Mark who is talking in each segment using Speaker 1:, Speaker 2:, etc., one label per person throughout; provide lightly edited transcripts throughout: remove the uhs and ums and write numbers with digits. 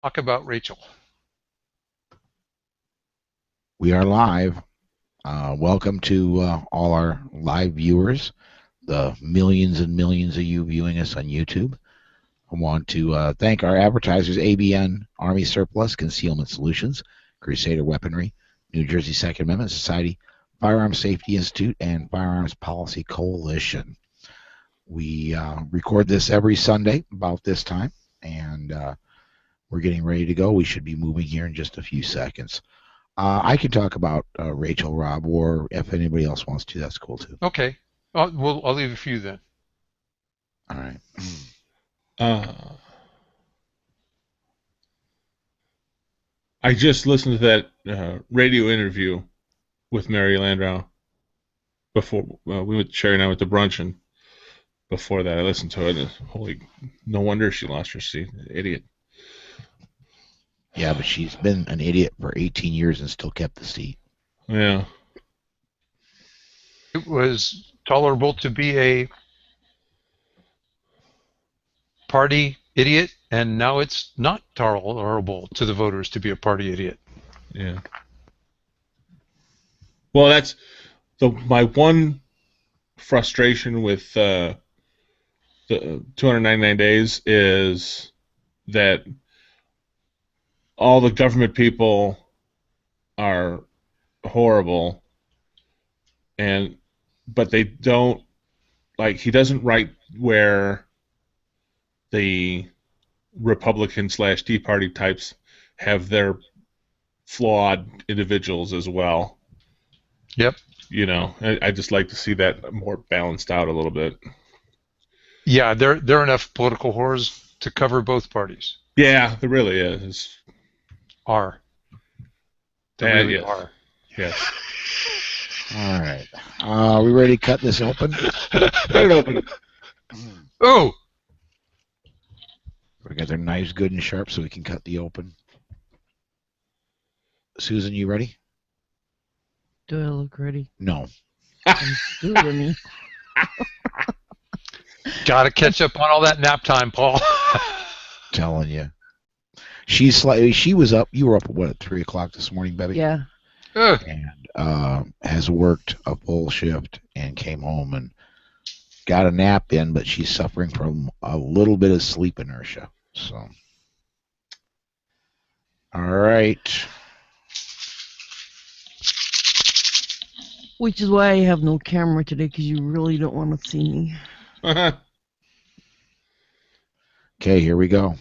Speaker 1: Talk about Rachel.
Speaker 2: We are live. Welcome to all our live viewers, the millions and millions of you viewing us on YouTube. I want to thank our advertisers, ABN, Army Surplus, Concealment Solutions, Crusader Weaponry, New Jersey Second Amendment Society, Firearms Safety Institute, and Firearms Policy Coalition. We record this every Sunday about this time, and we're getting ready to go. We should be moving here in just a few seconds. I can talk about Rachel, Rob, or if anybody else wants to, that's cool too.
Speaker 1: Okay. I'll leave it for you then.
Speaker 2: All right.
Speaker 3: I just listened to that radio interview with Mary Landau before we went. Sherry and I went to brunch, and before that, I listened to it. And holy, no wonder she lost her seat. Idiot.
Speaker 2: Yeah, but she's been an idiot for 18 years and still kept the seat.
Speaker 3: Yeah.
Speaker 1: It was tolerable to be a party idiot, and now it's not tolerable to the voters to be a party idiot.
Speaker 3: Yeah. Well, that's my one frustration with the 299 days is that all the government people are horrible, but they don't, like, he doesn't write where the Republican / Tea Party types have their flawed individuals as well.
Speaker 1: Yep.
Speaker 3: You know, I just like to see that more balanced out a little bit.
Speaker 1: Yeah, there are enough political whores to cover both parties.
Speaker 3: Yeah, there really is.
Speaker 1: Are. There really
Speaker 3: yes.
Speaker 1: are.
Speaker 3: Yes.
Speaker 2: All right. Are we ready to cut this open?
Speaker 3: Cut it open.
Speaker 1: Oh!
Speaker 2: We got their knives good and sharp so we can cut the open. Susan, you ready?
Speaker 4: Do I look ready?
Speaker 2: No.
Speaker 4: Do it with me.
Speaker 1: Gotta catch up on all that nap time, Paul.
Speaker 2: Telling you. She was up. You were up at 3 o'clock this morning, Bebby?
Speaker 4: Yeah.
Speaker 2: And has worked a full shift and came home and got a nap in, but she's suffering from a little bit of sleep inertia. So, all right.
Speaker 4: Which is why I have no camera today, because you really don't want to see me.
Speaker 2: Okay, here we go.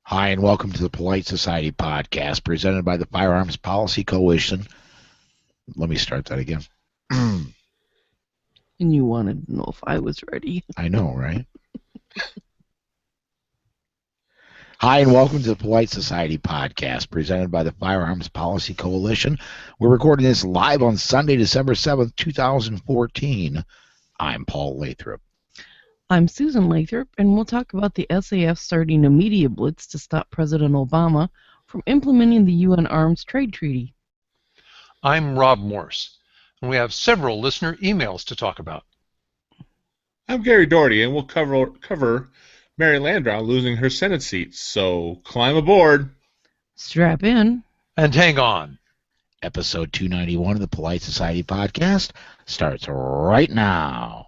Speaker 2: Hi, and welcome to the Polite Society podcast presented by the Firearms Policy Coalition. Let me start that again.
Speaker 4: And you wanted to know if I was ready.
Speaker 2: I know, right? Hi, and welcome to the Polite Society podcast presented by the Firearms Policy Coalition. We're recording this live on Sunday, December 7th, 2014. I'm Paul Lathrop.
Speaker 4: I'm Susan Lathrop, and we'll talk about the SAF starting a media blitz to stop President Obama from implementing the UN Arms Trade Treaty.
Speaker 1: I'm Rob Morse, and we have several listener emails to talk about.
Speaker 3: I'm Gary Doherty, and we'll cover Mary Landau losing her Senate seat, so climb aboard.
Speaker 4: Strap in.
Speaker 1: And hang on.
Speaker 2: Episode 291 of the Polite Society podcast starts right now.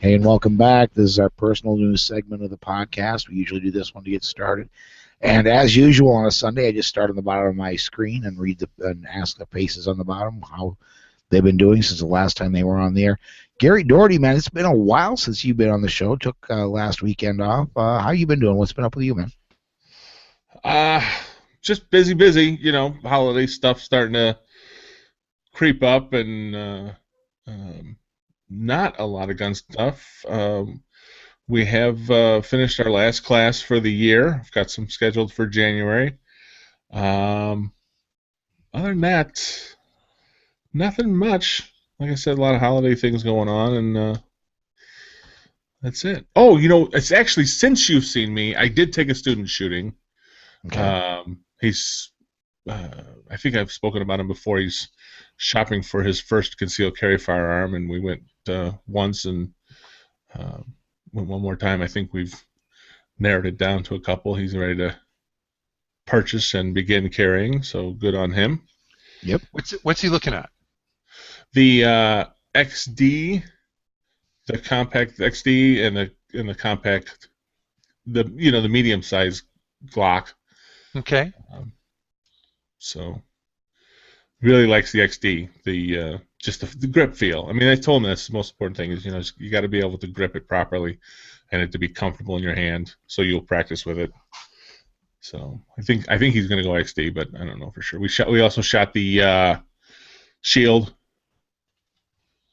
Speaker 2: Hey, and welcome back. This is our personal news segment of the podcast. We usually do this one to get started. And as usual on a Sunday, I just start on the bottom of my screen and and ask the faces on the bottom how they've been doing since the last time they were on the air. Gary Doherty, man, it's been a while since you've been on the show. Took last weekend off. How you been doing? What's been up with you, man?
Speaker 3: Just busy. You know, holiday stuff starting to creep up, and not a lot of gun stuff. We have finished our last class for the year. I've got some scheduled for January. Other than that, nothing much. Like I said, a lot of holiday things going on, and That's it. Oh, it's actually since you've seen me, I did take a student shooting.
Speaker 2: Okay.
Speaker 3: He's, I think I've spoken about him before. He's shopping for his first concealed carry firearm, and we went once and went one more time. I think we've narrowed it down to a couple. He's ready to purchase and begin carrying, so good on him.
Speaker 2: Yep.
Speaker 1: What's he looking at?
Speaker 3: The XD, the compact XD, and the compact, the medium sized Glock.
Speaker 1: Okay.
Speaker 3: So really likes the XD, just the grip feel. I mean, I told him that's the most important thing is you got to be able to grip it properly, and it to be comfortable in your hand, so you'll practice with it. So I think he's going to go XD, but I don't know for sure. We also shot the Shield,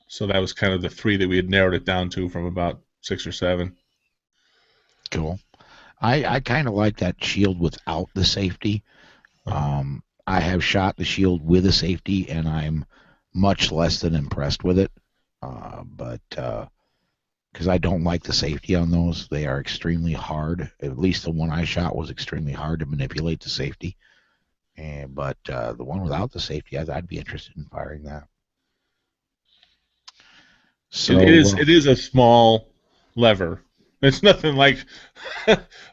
Speaker 3: so that was kind of the 3 that we had narrowed it down to from about 6 or 7.
Speaker 2: Cool. I kind of like that Shield without the safety. I have shot the Shield with a safety, and I'm much less than impressed with it. But because I don't like the safety on those, they are extremely hard. At least the one I shot was extremely hard to manipulate the safety. But the one without the safety, I'd be interested in firing that. So
Speaker 3: it is a small lever. It's nothing like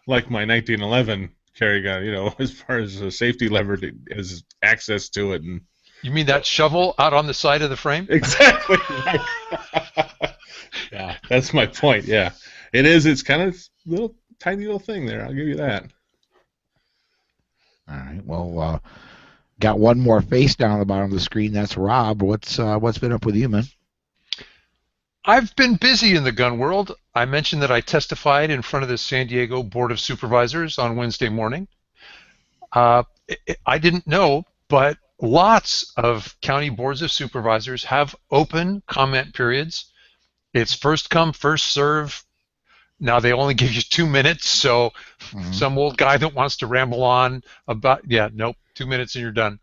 Speaker 3: like my 1911 carry gun, as far as a safety lever has access to it. And
Speaker 1: You mean that shovel out on the side of the frame?
Speaker 3: exactly. Yeah, that's my point. Yeah, it is. It's kind of little tiny little thing there. I'll give you that.
Speaker 2: All right. Well, got one more face down at the bottom of the screen. That's Rob. What's been up with you, man?
Speaker 1: I've been busy in the gun world. I mentioned that I testified in front of the San Diego Board of Supervisors on Wednesday morning. I didn't know, but lots of county boards of supervisors have open comment periods. It's first come, first serve. Now they only give you 2 minutes, so some old guy that wants to ramble on about, 2 minutes and you're done.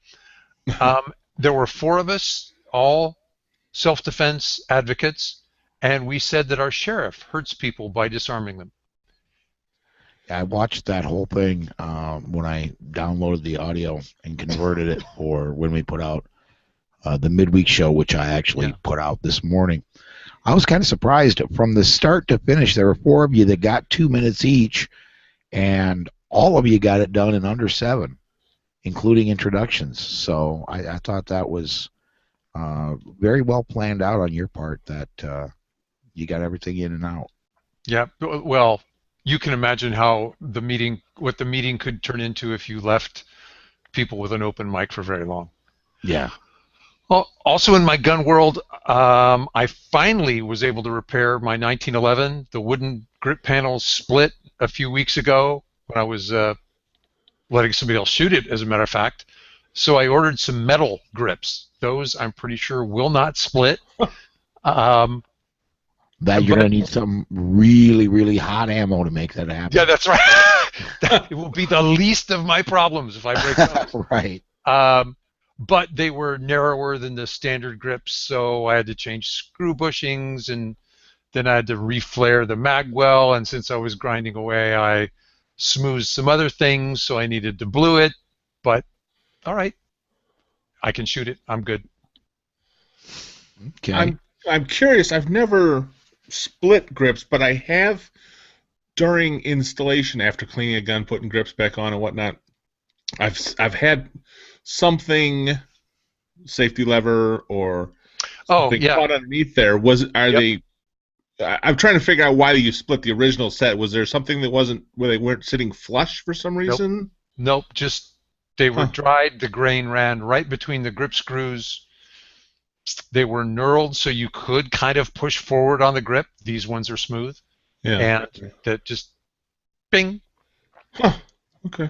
Speaker 1: There were 4 of us, all self-defense advocates, and we said that our sheriff hurts people by disarming them.
Speaker 2: I watched that whole thing when I downloaded the audio and converted it for when we put out the midweek show, which I actually put out this morning. I was kind of surprised. From the start to finish, there were 4 of you that got 2 minutes each, and all of you got it done in under 7, including introductions. So I thought that was very well planned out on your part, that you got everything in and out.
Speaker 1: Yeah, well, you can imagine what the meeting could turn into if you left people with an open mic for very long.
Speaker 2: Yeah.
Speaker 1: Well, also in my gun world, I finally was able to repair my 1911. The wooden grip panel split a few weeks ago when I was letting somebody else shoot it, as a matter of fact. So I ordered some metal grips. Those, I'm pretty sure, will not split.
Speaker 2: That you're going to need some really, really hot ammo to make that happen.
Speaker 1: Yeah, that's right. It will be the least of my problems if I break those.
Speaker 2: Right.
Speaker 1: But they were narrower than the standard grips, so I had to change screw bushings, and then I had to reflare the mag well, and since I was grinding away, I smoothed some other things, so I needed to blue it. But, all right, I can shoot it. I'm good.
Speaker 2: Okay.
Speaker 3: I'm curious. I've never split grips, but I have during installation, after cleaning a gun, putting grips back on and whatnot. I've had something, safety lever or something caught underneath there. I'm trying to figure out why you split the original set. Was there something that wasn't where they weren't sitting flush for some reason?
Speaker 1: Nope. Just they were dried. The grain ran right between the grip screws. They were knurled, so you could kind of push forward on the grip. These ones are smooth.
Speaker 3: Yeah.
Speaker 1: And that just bing.
Speaker 3: Huh. Okay.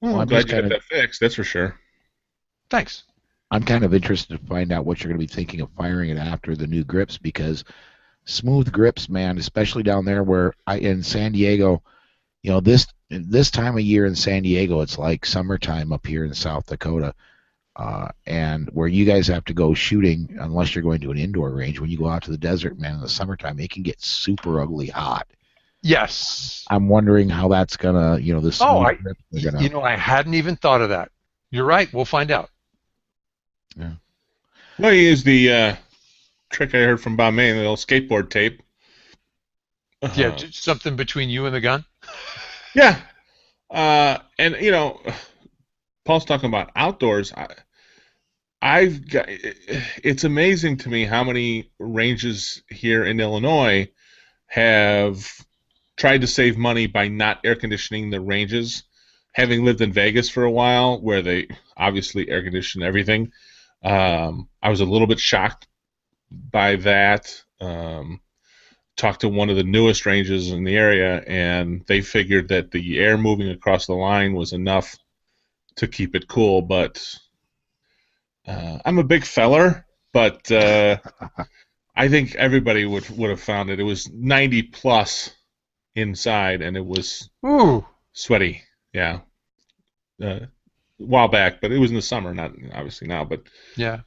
Speaker 3: Well, I'm glad you got that fixed, that's for sure.
Speaker 1: Thanks.
Speaker 2: I'm kind of interested to find out what you're going to be thinking of firing it after the new grips, because smooth grips, man, especially down there where in San Diego, this time of year in San Diego, it's like summertime up here in South Dakota. And where you guys have to go shooting, unless you're going to an indoor range, when you go out to the desert, man, in the summertime, it can get super ugly hot.
Speaker 1: Yes.
Speaker 2: I'm wondering how that's gonna, the
Speaker 1: Oh,
Speaker 2: smooth grip are gonna.
Speaker 1: I hadn't even thought of that. You're right. We'll find out.
Speaker 2: Yeah.
Speaker 3: Well, he used the trick I heard from Bob May, the old skateboard tape.
Speaker 1: Yeah, just something between you and the gun.
Speaker 3: Yeah. And Paul's talking about outdoors. I've got. It's amazing to me how many ranges here in Illinois have tried to save money by not air conditioning the ranges. Having lived in Vegas for a while, where they obviously air condition everything, I was a little bit shocked by that. Talked to one of the newest ranges in the area, and they figured that the air moving across the line was enough to keep it cool. But I'm a big feller, but I think everybody would have found it. It was 90 plus inside, and it was sweaty. Yeah, a while back, but it was in the summer, not obviously now. But
Speaker 1: yeah,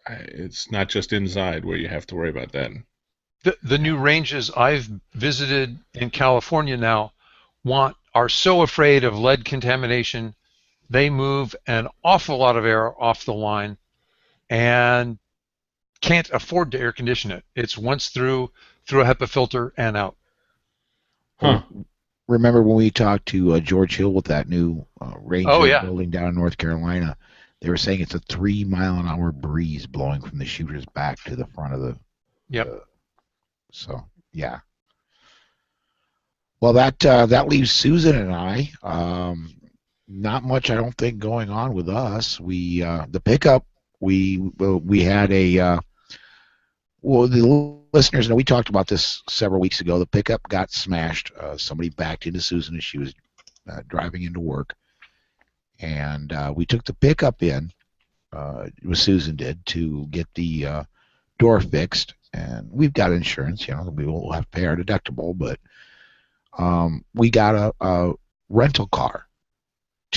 Speaker 3: it's not just inside where you have to worry about that.
Speaker 1: The new ranges I've visited in California now are so afraid of lead contamination, they move an awful lot of air off the line and can't afford to air condition it. It's once through a HEPA filter and out.
Speaker 3: Huh.
Speaker 2: Remember when we talked to George Hill with that new range building down in North Carolina? They were saying it's a 3-mile-an-hour breeze blowing from the shooter's back to the front of the.
Speaker 1: Yep.
Speaker 2: So yeah. Well, that leaves Susan and I. Not much, I don't think, going on with us. We the pickup. We had a. Well, the listeners know we talked about this several weeks ago. The pickup got smashed. Somebody backed into Susan as she was driving into work, and we took the pickup in. It was Susan did to get the door fixed, and we've got insurance. We will have to pay our deductible, but we got a rental car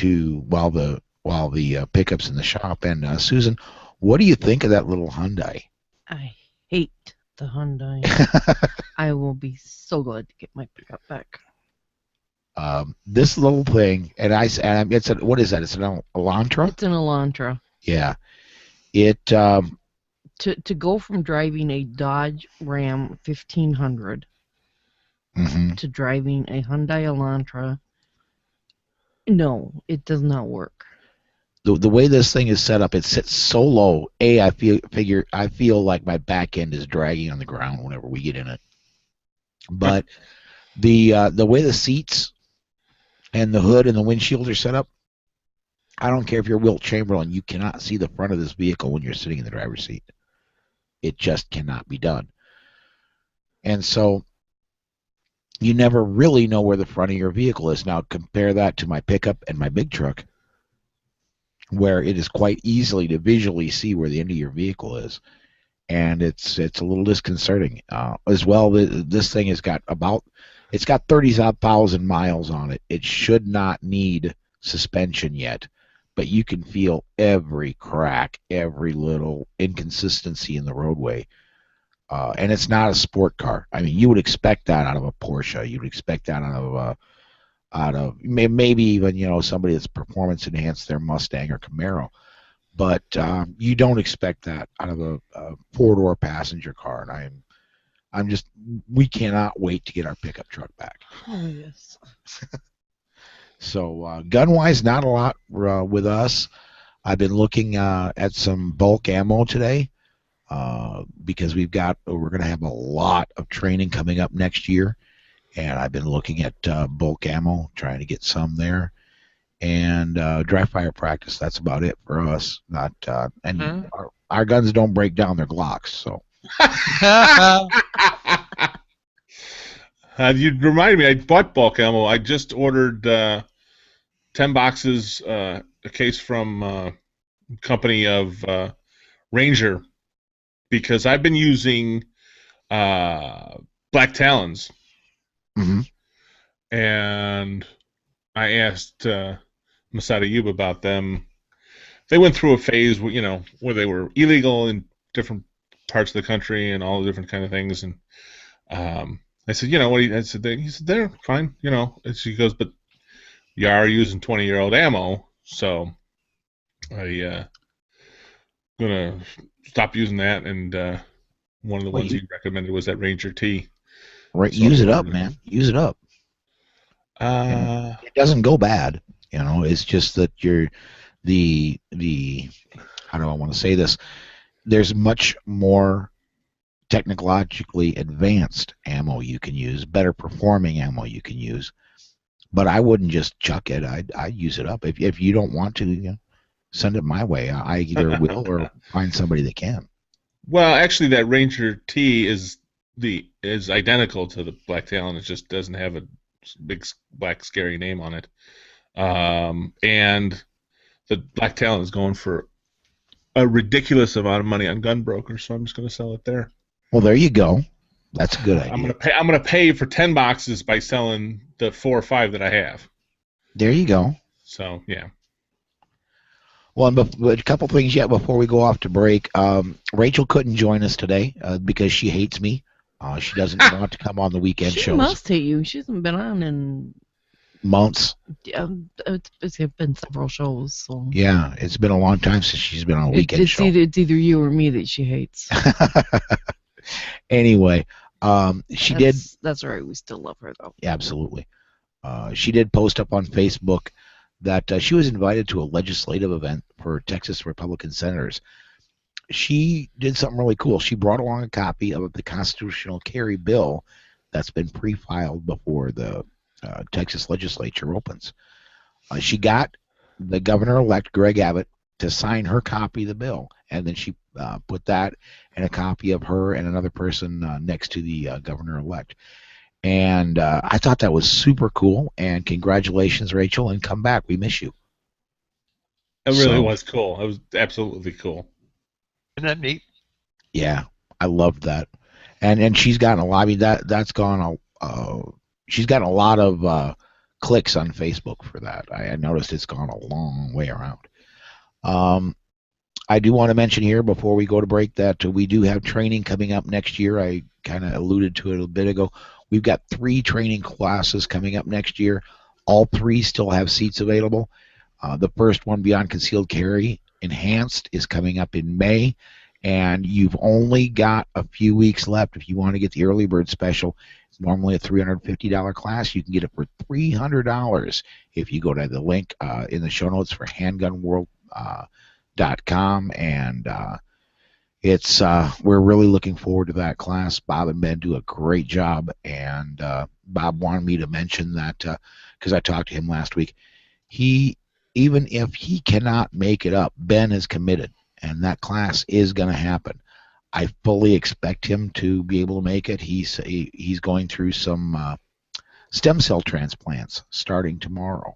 Speaker 2: while the pickup's in the shop. And Susan, what do you think of that little Hyundai?
Speaker 4: I hate the Hyundai. I will be so glad to get my pickup back.
Speaker 2: This little thing, what is that? It's an Elantra?
Speaker 4: It's an Elantra.
Speaker 2: Yeah. It
Speaker 4: to go from driving a Dodge Ram 1500 to driving a Hyundai Elantra, no, it does not work.
Speaker 2: The way this thing is set up, it sits so low. I feel like my back end is dragging on the ground whenever we get in it. But the way the seats and the hood and the windshield are set up, I don't care if you're Wilt Chamberlain, you cannot see the front of this vehicle when you're sitting in the driver's seat. It just cannot be done. And so you never really know where the front of your vehicle is. Now compare that to my pickup and my big truck, where it is quite easily to visually see where the end of your vehicle is, and it's a little disconcerting. As well, this thing has got 30,000 miles on it. It should not need suspension yet, but you can feel every crack, every little inconsistency in the roadway. And it's not a sport car. I mean, you would expect that out of a Porsche. You'd expect that out of maybe even somebody that's performance enhanced their Mustang or Camaro, but you don't expect that out of a 4-door passenger car. And we cannot wait to get our pickup truck back.
Speaker 4: Oh yes.
Speaker 2: So gun wise, not a lot with us. I've been looking at some bulk ammo today because we're going to have a lot of training coming up next year. And I've been looking at bulk ammo, trying to get some there, and dry fire practice. That's about it for us. Not our guns don't break down; they're Glocks. So.
Speaker 3: You reminded me. I bought bulk ammo. I just ordered 10 boxes, a case from company of Ranger, because I've been using Black Talons.
Speaker 2: Mm-hmm.
Speaker 3: And I asked Masada Yub about them, they went through a phase where they were illegal in different parts of the country and all the different kind of things. And I said, what? I said, he said, they're fine, And she goes, but you are using 20-year-old ammo, so I gonna stop using that. And one of the ones he recommended was that Ranger T.
Speaker 2: Right, so use it up, man. Use it up. It doesn't go bad, It's just that you're the how do I want to say this? There's much more technologically advanced ammo you can use, better performing ammo you can use. But I wouldn't just chuck it. I'd use it up. If you don't want to, send it my way. I either will or find somebody that can.
Speaker 3: Well, actually, that Ranger T is identical to the Black Talon. It just doesn't have a big black scary name on it. And the Black Talon is going for a ridiculous amount of money on Gunbroker, so I'm just going to sell it there.
Speaker 2: Well, there you go. That's a good idea.
Speaker 3: I'm going to pay for 10 boxes by selling the 4 or 5 that I have.
Speaker 2: There you go.
Speaker 3: So yeah.
Speaker 2: Well, a couple things yet before we go off to break. Rachel couldn't join us today because she hates me. She doesn't want to come on the weekend shows.
Speaker 4: She must hate you. She hasn't been on in
Speaker 2: months.
Speaker 4: It's been several shows. So.
Speaker 2: Yeah, it's been a long time since she's been on a weekend show.
Speaker 4: It's either you or me that she hates.
Speaker 2: Anyway, did.
Speaker 4: That's right. We still love her, though.
Speaker 2: Yeah, absolutely. She did post up on Facebook that she was invited to a legislative event for Texas Republican senators. She did something really cool. She brought along a copy of the constitutional carry bill that's been pre-filed before the Texas legislature opens. She got the governor-elect, Greg Abbott, to sign her copy of the bill, and then she put that and a copy of her and another person next to the governor-elect. And I thought that was super cool, and congratulations, Rachel, and come back. We miss you.
Speaker 3: It really was cool. It was absolutely cool.
Speaker 1: Isn't that neat?
Speaker 2: Yeah, I loved that. And she's gotten a lot. I mean, that's gone. She's gotten a lot of clicks on Facebook for that. I noticed it's gone a long way around. I do want to mention here before we go to break that we do have training coming up next year. I kind of alluded to it a bit ago. We've got 3 training classes coming up next year. All 3 still have seats available. The first one, Beyond Concealed Carry Enhanced, is coming up in May, and you've only got a few weeks left if you want to get the early bird special. It's normally a $350 class. You can get it for $300 if you go to the link in the show notes for handgunworld.com, and it's we're really looking forward to that class. Bob and Ben do a great job, and Bob wanted me to mention that because I talked to him last week. Even if he cannot make it up, Ben is committed, and that class is going to happen. I fully expect him to be able to make it. He's going through some stem cell transplants starting tomorrow,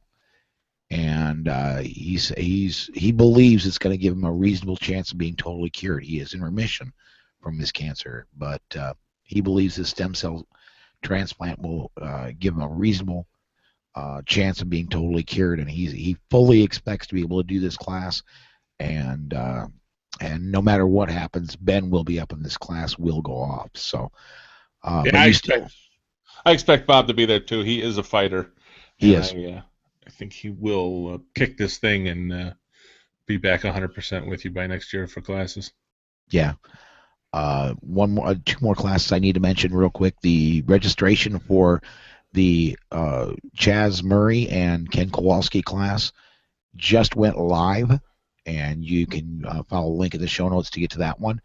Speaker 2: and he believes it's going to give him a reasonable chance of being totally cured. He is in remission from his cancer, but he believes his stem cell transplant will give him a reasonable chance of being totally cured, and he fully expects to be able to do this class, and no matter what happens, Ben will be up in this class, will go off. So
Speaker 3: I expect Bob to be there too. He is a fighter.
Speaker 2: He is.
Speaker 3: I think he will kick this thing and be back 100% with you by next year for classes.
Speaker 2: Yeah. 2 more classes I need to mention real quick. The registration for the Chaz Murray and Ken Kowalski class just went live, and you can follow the link in the show notes to get to that one.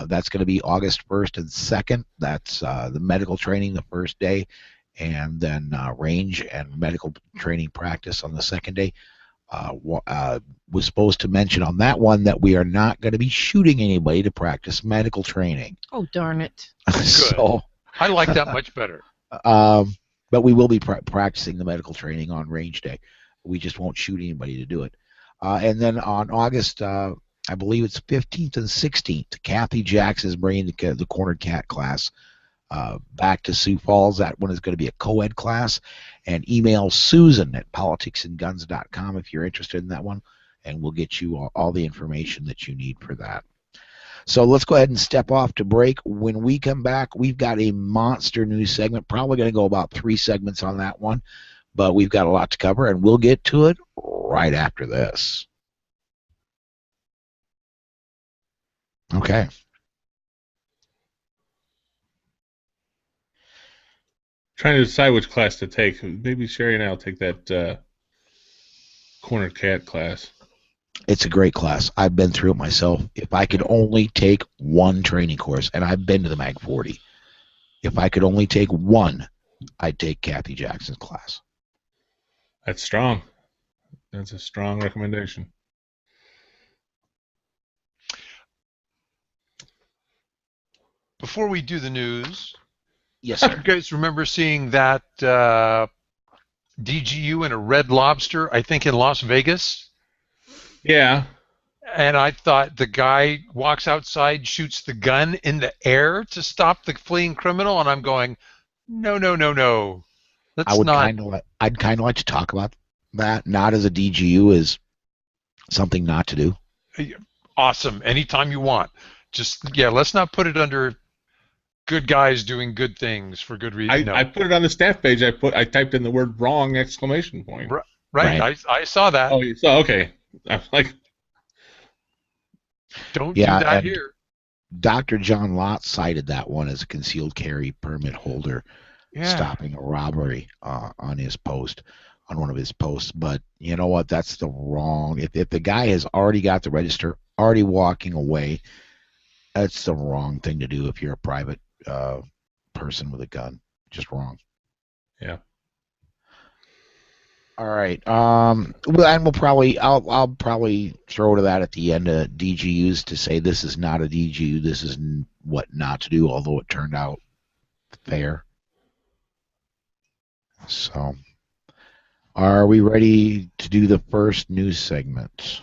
Speaker 2: That's going to be August 1st and 2nd. That's the medical training the first day, and then range and medical training practice on the second day. Was supposed to mention on that one that we are not going to be shooting anybody to practice medical training.
Speaker 4: Oh, darn it.
Speaker 2: So
Speaker 1: I like that much better.
Speaker 2: But we will be practicing the medical training on range day. We just won't shoot anybody to do it. And then on August, I believe it's 15th and 16th, Kathy Jackson is bringing the Cornered Cat class back to Sioux Falls. That one is going to be a co-ed class. And email Susan at politicsandguns.com if you're interested in that one. and we'll get you all the information that you need for that. So let's go ahead and step off to break. When we come back, we've got a monster news segment. Probably going to go about 3 segments on that one, but we've got a lot to cover, and we'll get to it right after this. Okay.
Speaker 3: Trying to decide which class to take. Maybe Sherry and I will take that corner cat class.
Speaker 2: It's a great class. I've been through it myself. If I could only take one training course, and I've been to the Mag 40, if I could only take one, I'd take Kathy Jackson's class.
Speaker 3: That's strong. That's a strong recommendation.
Speaker 1: Before we do the news,
Speaker 2: yes, sir.
Speaker 1: You guys remember seeing that DGU and a Red Lobster, I think in Las Vegas?
Speaker 3: Yeah.
Speaker 1: And I thought the guy walks outside, shoots the gun in the air to stop the fleeing criminal, and I'm going, no.
Speaker 2: I'd kind of like to talk about that, not as a DGU, as something not to do.
Speaker 1: Awesome. Anytime you want. Just, let's not put it under good guys doing good things for good reason.
Speaker 3: I put it on the staff page. I typed in the word wrong !
Speaker 1: Right. I saw that.
Speaker 3: Oh, you saw? Okay. I'm like,
Speaker 1: don't do that here.
Speaker 2: Dr. John Lott cited that one as a concealed carry permit holder stopping a robbery on one of his posts. But you know what? That's the wrong. If the guy has already got the register, already walking away, that's the wrong thing to do if you're a private person with a gun. Just wrong.
Speaker 3: Yeah.
Speaker 2: All right. And I'll probably throw to that at the end of DGUs to say this is not a DGU. This is what not to do, although it turned out fair. So, are we ready to do the first news segment?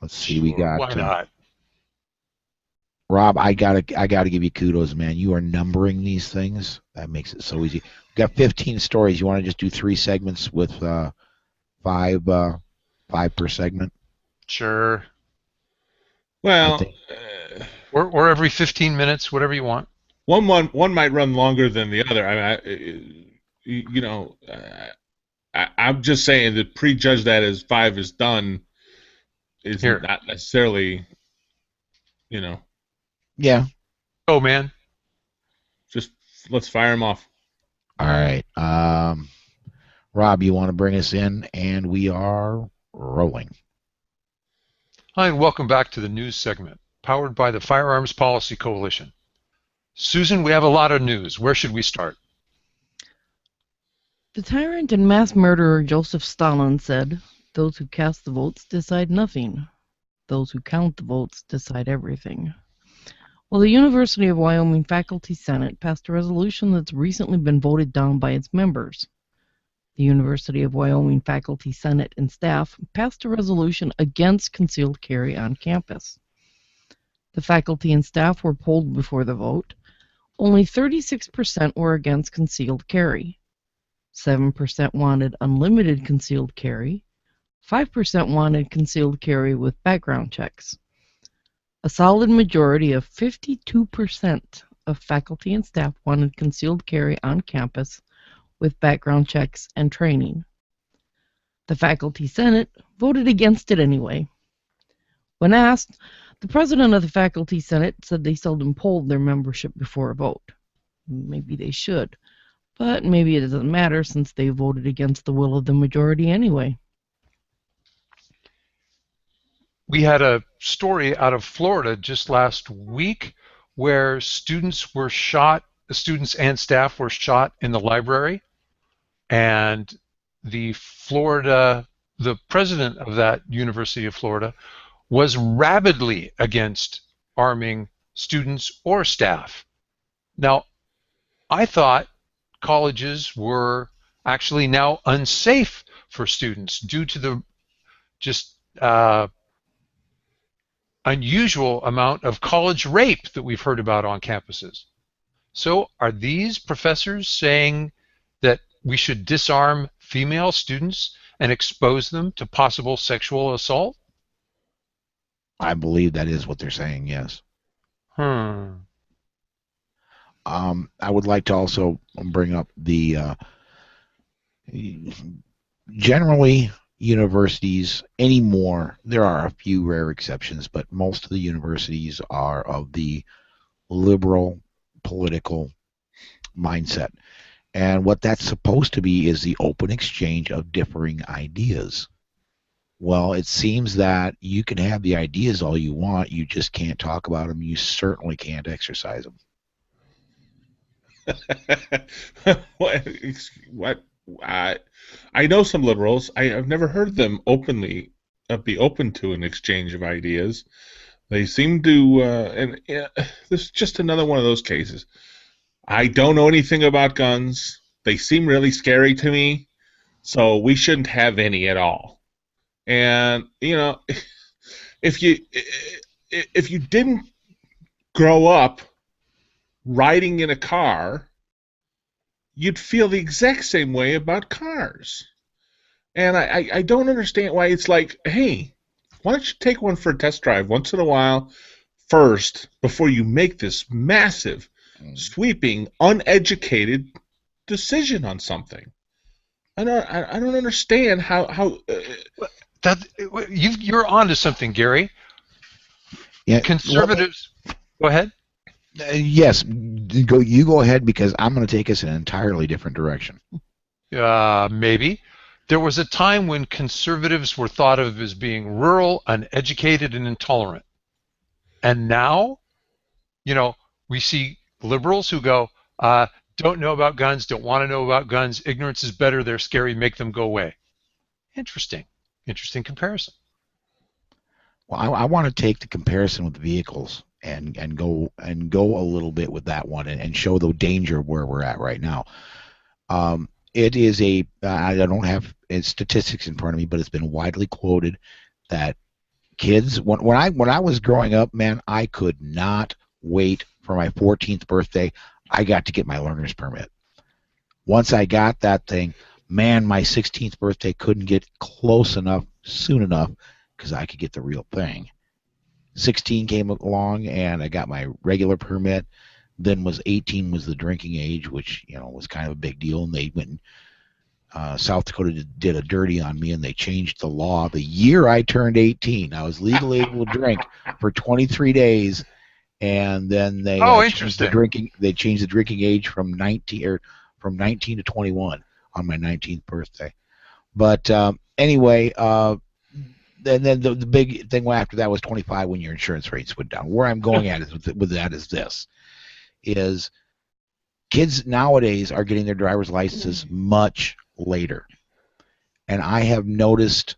Speaker 2: Let's see.
Speaker 1: Sure,
Speaker 2: we got.
Speaker 1: Why not?
Speaker 2: Rob, I gotta give you kudos, man. You are numbering these things. That makes it so easy. We've got 15 stories. You want to just do 3 segments with 5 per segment?
Speaker 1: Sure.
Speaker 3: Well,
Speaker 1: or every 15 minutes, whatever you want.
Speaker 3: One might run longer than the other. I'm just saying that prejudge that as 5 is done is not necessarily,
Speaker 2: Yeah.
Speaker 1: Oh, man.
Speaker 3: Just let's fire them off.
Speaker 2: All right. Rob, you want to bring us in? And we are rolling.
Speaker 1: Hi, and welcome back to the news segment, powered by the Firearms Policy Coalition. Susan, we have a lot of news. Where should we start?
Speaker 4: The tyrant and mass murderer Joseph Stalin said, "Those who cast the votes decide nothing. Those who count the votes decide everything." Well, the University of Wyoming Faculty Senate passed a resolution that's recently been voted down by its members. The University of Wyoming Faculty Senate and staff passed a resolution against concealed carry on campus. The faculty and staff were polled before the vote. Only 36% were against concealed carry. 7% wanted unlimited concealed carry. 5% wanted concealed carry with background checks. A solid majority of 52% of faculty and staff wanted concealed carry on campus with background checks and training. The Faculty Senate voted against it anyway. When asked, the president of the Faculty Senate said they seldom polled their membership before a vote. Maybe they should, but maybe it doesn't matter since they voted against the will of the majority anyway.
Speaker 1: We had a story out of Florida just last week where students and staff were shot in the library, and the president of that University of Florida was rabidly against arming students or staff. Now, I thought colleges were actually now unsafe for students due to the unusual amount of college rape that we've heard about on campuses. So are these professors saying that we should disarm female students and expose them to possible sexual assault?
Speaker 2: I believe that is what they're saying, yes.
Speaker 1: Hmm.
Speaker 2: I would like to also bring up the generally universities anymore, there are a few rare exceptions, but most of the universities are of the liberal political mindset. And what that's supposed to be is the open exchange of differing ideas. Well, it seems that you can have the ideas all you want, you just can't talk about them. You certainly can't exercise them.
Speaker 3: What? I know some liberals. I've never heard them openly be open to an exchange of ideas. They seem to, and this is just another one of those cases. I don't know anything about guns. They seem really scary to me, so we shouldn't have any at all. And if you didn't grow up riding in a car, you'd feel the exact same way about cars. And I don't understand why it's like, hey, why don't you take one for a test drive once in a while first before you make this massive, sweeping, uneducated decision on something? I don't understand how
Speaker 1: That you're onto something, Gary.
Speaker 2: Yeah,
Speaker 1: Conservatives. Go ahead.
Speaker 2: Yes, you go ahead because I'm going to take us in an entirely different direction.
Speaker 1: Maybe. There was a time when conservatives were thought of as being rural, uneducated, and intolerant. And now, we see liberals who go, don't know about guns, don't want to know about guns, ignorance is better, they're scary, make them go away. Interesting. Interesting comparison.
Speaker 2: Well, I want to take the comparison with vehicles and go a little bit with that one and show the danger of where we're at right now. It is I don't have statistics in front of me, but it's been widely quoted that kids when I was growing up, man, I could not wait for my 14th birthday. I got to get my learner's permit. Once I got that thing, man, my 16th birthday couldn't get close enough soon enough because I could get the real thing. 16 came along and I got my regular permit. Then 18 was the drinking age, which was kind of a big deal. And they went South Dakota did a dirty on me, and they changed the law the year I turned 18. I was legally able to drink for 23 days, and then they changed the drinking. They changed the drinking age from 19 to 21 on my 19th birthday. But anyway. And then the big thing after that was 25 when your insurance rates went down. Where I'm going at with that is this: is kids nowadays are getting their driver's licenses much later, and I have noticed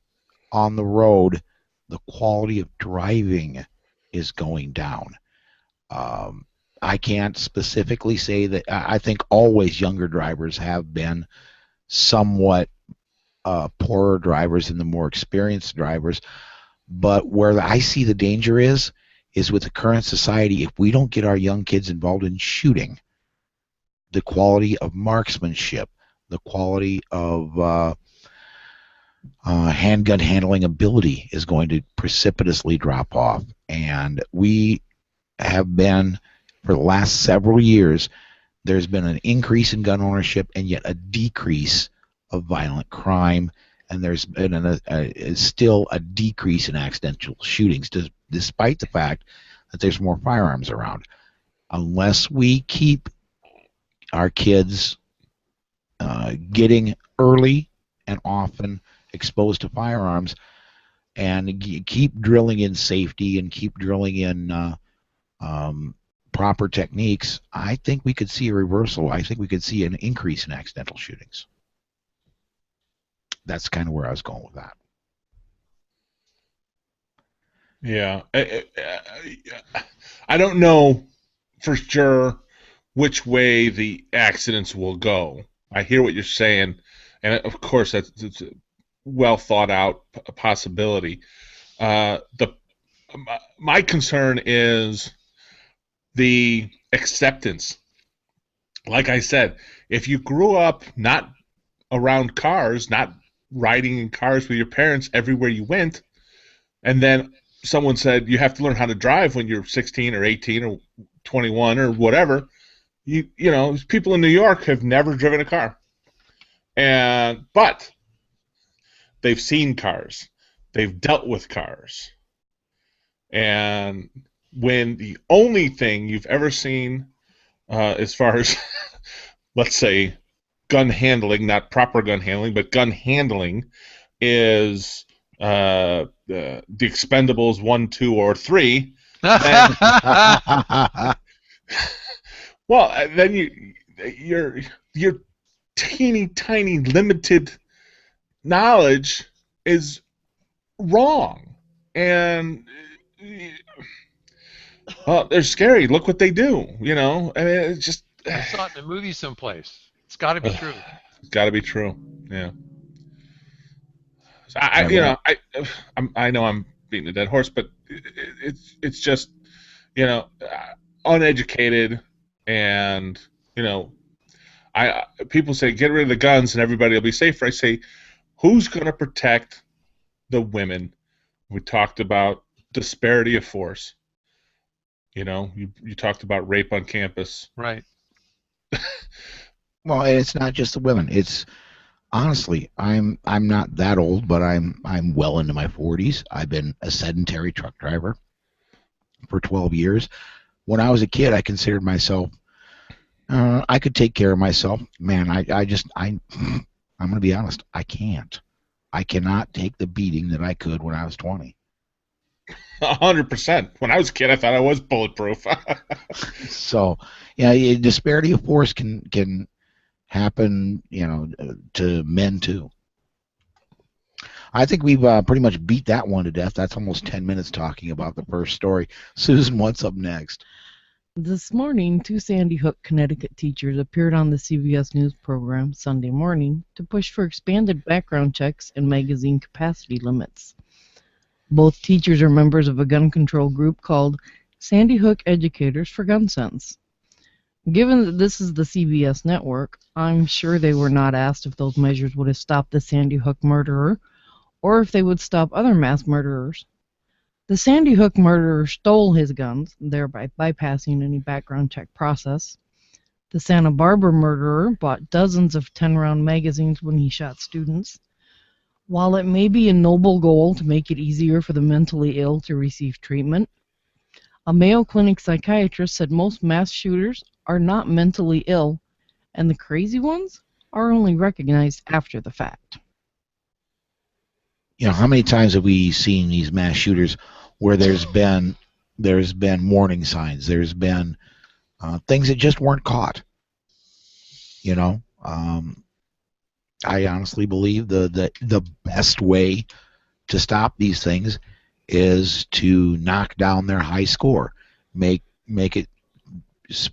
Speaker 2: on the road the quality of driving is going down. I can't specifically say that. I think always younger drivers have been somewhat poorer drivers than the more experienced drivers, but where I see the danger is with the current society. If we don't get our young kids involved in shooting, the quality of marksmanship, the quality of handgun handling ability is going to precipitously drop off. And we have been, for the last several years, there's been an increase in gun ownership and yet a decrease of violent crime, and there's been still a decrease in accidental shootings, despite the fact that there's more firearms around. Unless we keep our kids getting early and often exposed to firearms, and keep drilling in safety and keep drilling in proper techniques, I think we could see a reversal. I think we could see an increase in accidental shootings. That's kind of where I was going with that.
Speaker 3: Yeah. I don't know for sure which way the accidents will go. I hear what you're saying, and of course it's a well thought out possibility. My concern is the acceptance. Like I said, if you grew up not around cars, not riding in cars with your parents everywhere you went, and then someone said you have to learn how to drive when you're 16 or 18 or 21 or whatever. You know, people in New York have never driven a car, but they've seen cars, they've dealt with cars, and when the only thing you've ever seen, as far as let's say gun handling, not proper gun handling, but gun handling, is the Expendables 1, 2, or 3. Then, well, then your teeny tiny limited knowledge is wrong, and they're scary. Look what they do. You know, I mean, it's just.
Speaker 1: I saw it in a movie someplace. It's got to be true.
Speaker 3: It's got to be true. Yeah. So I know I'm beating a dead horse, but it's just, you know, uneducated, and you know, people say get rid of the guns and everybody will be safer. I say, who's going to protect the women? We talked about disparity of force. You know, you talked about rape on campus.
Speaker 1: Right.
Speaker 2: Well, and it's not just the women. It's honestly, I'm not that old, but I'm well into my 40s. I've been a sedentary truck driver for 12 years. When I was a kid, I considered myself I could take care of myself. Man, I'm going to be honest, I can't. I cannot take the beating that I could when I was 20.
Speaker 3: 100%. When I was a kid, I thought I was bulletproof.
Speaker 2: So, yeah, disparity of force can happen, you know, to men too. I think we've pretty much beat that one to death. That's almost 10 minutes talking about the first story. Susan, what's up next?
Speaker 4: This morning, 2 Sandy Hook, Connecticut teachers appeared on the CBS News program Sunday morning to push for expanded background checks and magazine capacity limits. Both teachers are members of a gun control group called Sandy Hook Educators for Gun Sense. Given that this is the CBS network, I'm sure they were not asked if those measures would have stopped the Sandy Hook murderer or if they would stop other mass murderers. The Sandy Hook murderer stole his guns, thereby bypassing any background check process. The Santa Barbara murderer bought dozens of 10-round magazines when he shot students. While it may be a noble goal to make it easier for the mentally ill to receive treatment, a Mayo Clinic psychiatrist said most mass shooters are not mentally ill, and the crazy ones are only recognized after the fact.
Speaker 2: You know, how many times have we seen these mass shooters where there's been warning signs, there's been things that just weren't caught? You know, I honestly believe the best way to stop these things is to knock down their high score, make it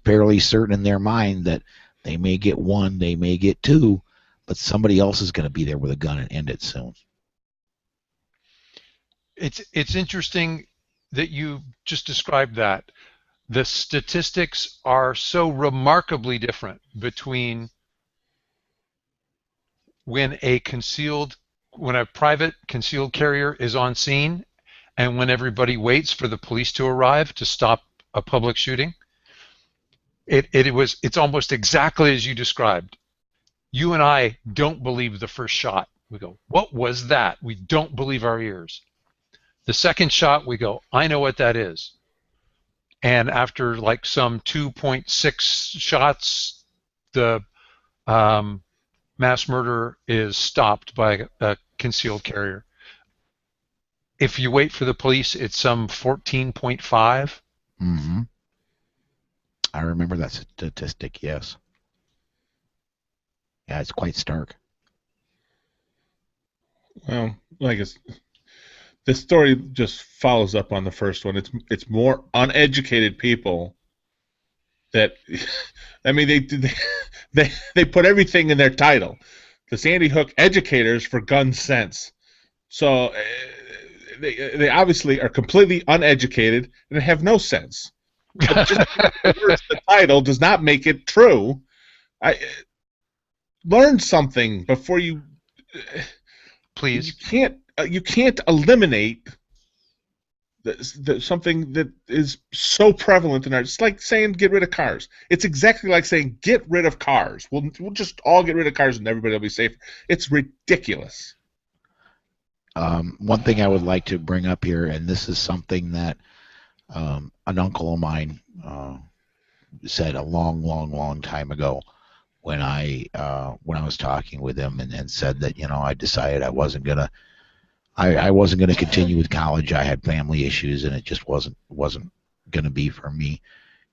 Speaker 2: fairly certain in their mind that they may get 1, they may get 2, but somebody else is going to be there with a gun and end it soon.
Speaker 1: It's interesting that you just described that. The statistics are so remarkably different between when a private concealed carrier is on scene and when everybody waits for the police to arrive to stop a public shooting. It's almost exactly as you described. You and I don't believe the first shot. We go, what was that? We don't believe our ears. The second shot, we go, I know what that is. And after like some 2.6 shots, the mass murderer is stopped by a concealed carrier. If you wait for the police, it's some 14.5.
Speaker 2: Mm-hmm. I remember that statistic, yes. Yeah, it's quite stark.
Speaker 3: Well, I guess the story just follows up on the first one. It's more uneducated people that, I mean, they put everything in their title. The Sandy Hook Educators for Gun Sense. So they obviously are completely uneducated and have no sense. But just the title does not make it true. Learn something before you.
Speaker 1: Please.
Speaker 3: You can't eliminate something that is so prevalent in our. It's like saying get rid of cars. It's exactly like saying get rid of cars. We'll just all get rid of cars and everybody will be safe. It's ridiculous.
Speaker 2: One thing I would like to bring up here, and this is something that an uncle of mine said a long time ago when I was talking with him, and said that I decided I wasn't gonna continue with college. I had family issues, and it just wasn't gonna be for me.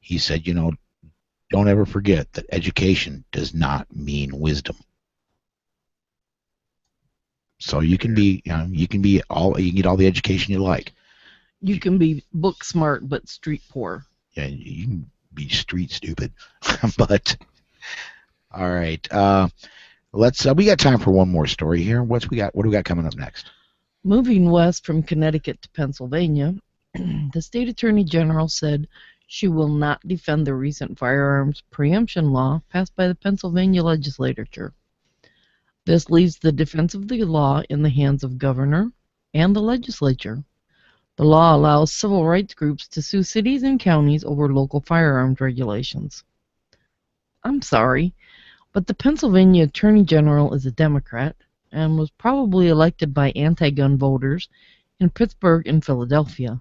Speaker 2: He said, don't ever forget that education does not mean wisdom. So you can get all the education you like.
Speaker 4: You can be book smart but street poor.
Speaker 2: Yeah, you can be street stupid. But all right, let's. We got time for one more story here. What do we got coming up next?
Speaker 4: Moving west from Connecticut to Pennsylvania, the state attorney general said she will not defend the recent firearms preemption law passed by the Pennsylvania legislature. This leaves the defense of the law in the hands of governor and the legislature. The law allows civil rights groups to sue cities and counties over local firearms regulations. I'm sorry, but the Pennsylvania Attorney General is a Democrat and was probably elected by anti-gun voters in Pittsburgh and Philadelphia.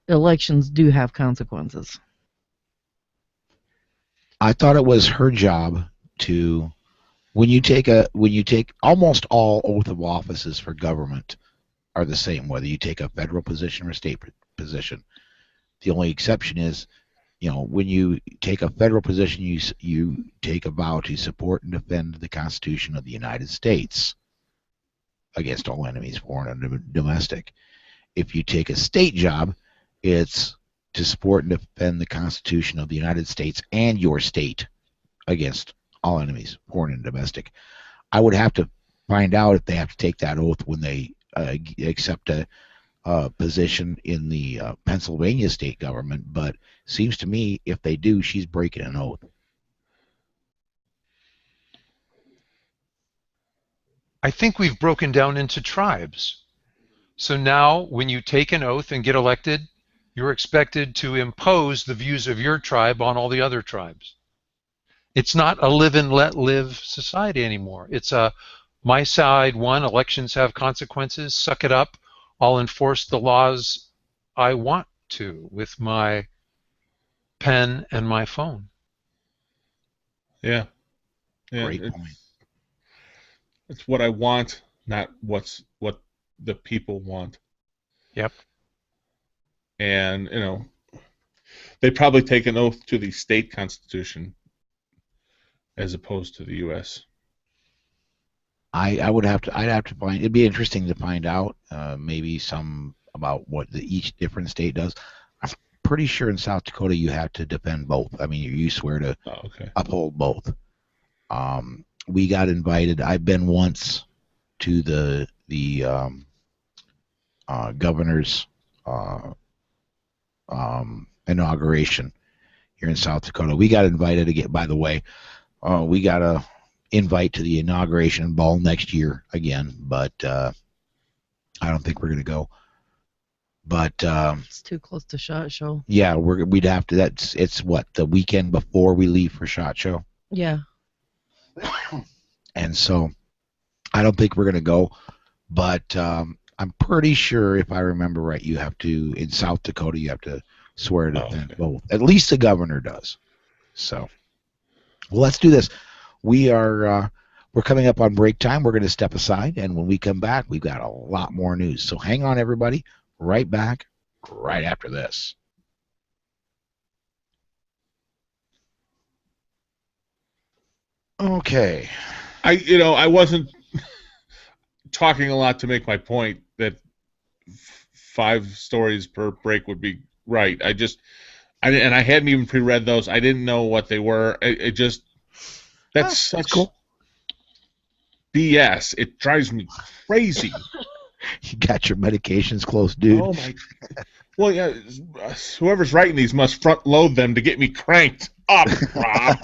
Speaker 4: Elections do have consequences.
Speaker 2: I thought it was her job to, when you take almost all oath of offices for government are the same, whether you take a federal position or a state position. The only exception is, when you take a federal position, you take a vow to support and defend the Constitution of the United States against all enemies, foreign and domestic. If you take a state job, it's to support and defend the Constitution of the United States and your state against all enemies, foreign and domestic. I would have to find out if they have to take that oath when they accept a position in the Pennsylvania state government, but seems to me if they do, she's breaking an oath.
Speaker 1: I think we've broken down into tribes. So now when you take an oath and get elected, you're expected to impose the views of your tribe on all the other tribes. It's not a live and let live society anymore. It's a my side won, elections have consequences, suck it up, I'll enforce the laws I want to with my pen and my phone.
Speaker 3: Yeah.
Speaker 2: Great point.
Speaker 3: It's what I want, not what the people want.
Speaker 1: Yep.
Speaker 3: And, they probably take an oath to the state constitution as opposed to the U.S.
Speaker 2: I'd have to find. It'd be interesting to find out maybe some about what each different state does. I'm pretty sure in South Dakota you have to defend both. I mean, you swear to uphold both. We got invited. I've been once to the governor's inauguration here in South Dakota. We got invited to get. By the way, we got a invite to the inauguration ball next year again, but I don't think we're going to go. But
Speaker 4: it's too close to SHOT Show.
Speaker 2: Yeah, we'd have to. It's what, the weekend before we leave for SHOT Show.
Speaker 4: Yeah.
Speaker 2: And so I don't think we're going to go, but I'm pretty sure, if I remember right, you have to, in South Dakota, you have to swear to defend both. At least the governor does. So, well, let's do this. We're coming up on break time. We're going to step aside, and when we come back, we've got a lot more news. So hang on, everybody. Right back, right after this. Okay.
Speaker 3: I wasn't talking a lot to make my point that 5 stories per break would be right. I hadn't even pre-read those. I didn't know what they were. That's such
Speaker 2: cool
Speaker 3: BS. It drives me crazy.
Speaker 2: You got your medications close, dude.
Speaker 3: Oh my! Well, yeah. Whoever's writing these must front load them to get me cranked up, Rob.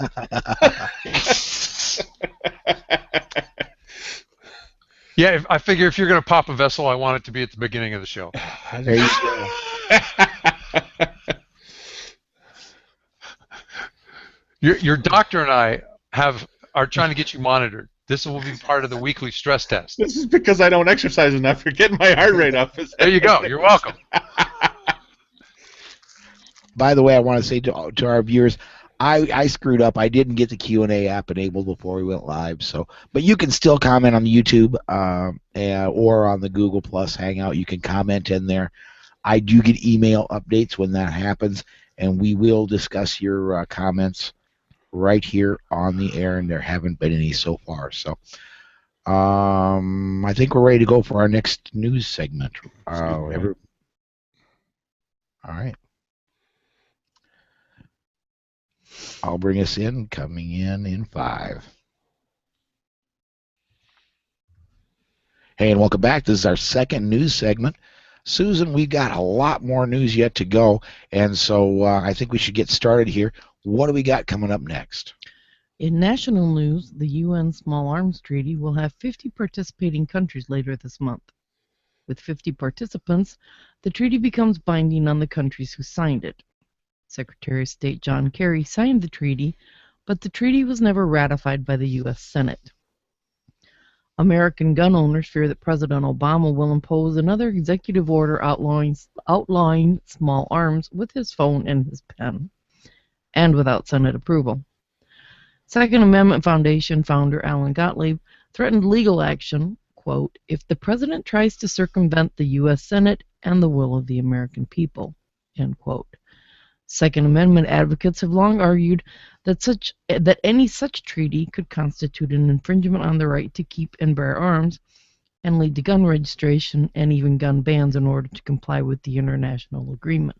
Speaker 1: Yeah, I figure if you're going to pop a vessel, I want it to be at the beginning of the show.
Speaker 2: There you go.
Speaker 1: Your doctor and I are trying to get you monitored. This will be part of the weekly stress test.
Speaker 3: This is because I don't exercise enough. You're getting my heart rate up.
Speaker 1: There you go. You're welcome.
Speaker 2: By the way, I want to say to our viewers, I screwed up. I didn't get the Q&A app enabled before we went live. So, but you can still comment on the YouTube or on the Google Plus Hangout. You can comment in there. I do get email updates when that happens, and we will discuss your comments right here on the air, and there haven't been any so far. So I think we're ready to go for our next news segment. All right. I'll bring us in, coming in 5. Hey, and welcome back. This is our second news segment. Susan, we've got a lot more news yet to go, and so I think we should get started here. What do we got coming up next?
Speaker 4: In national news, the UN Small Arms Treaty will have 50 participating countries later this month. With 50 participants, the treaty becomes binding on the countries who signed it. Secretary of State John Kerry signed the treaty, but the treaty was never ratified by the U.S. Senate. American gun owners fear that President Obama will impose another executive order outlawing small arms with his phone and his pen, and without Senate approval. Second Amendment Foundation founder Alan Gottlieb threatened legal action, quote, if the president tries to circumvent the U.S. Senate and the will of the American people, end quote. Second Amendment advocates have long argued that any such treaty could constitute an infringement on the right to keep and bear arms and lead to gun registration and even gun bans in order to comply with the international agreement.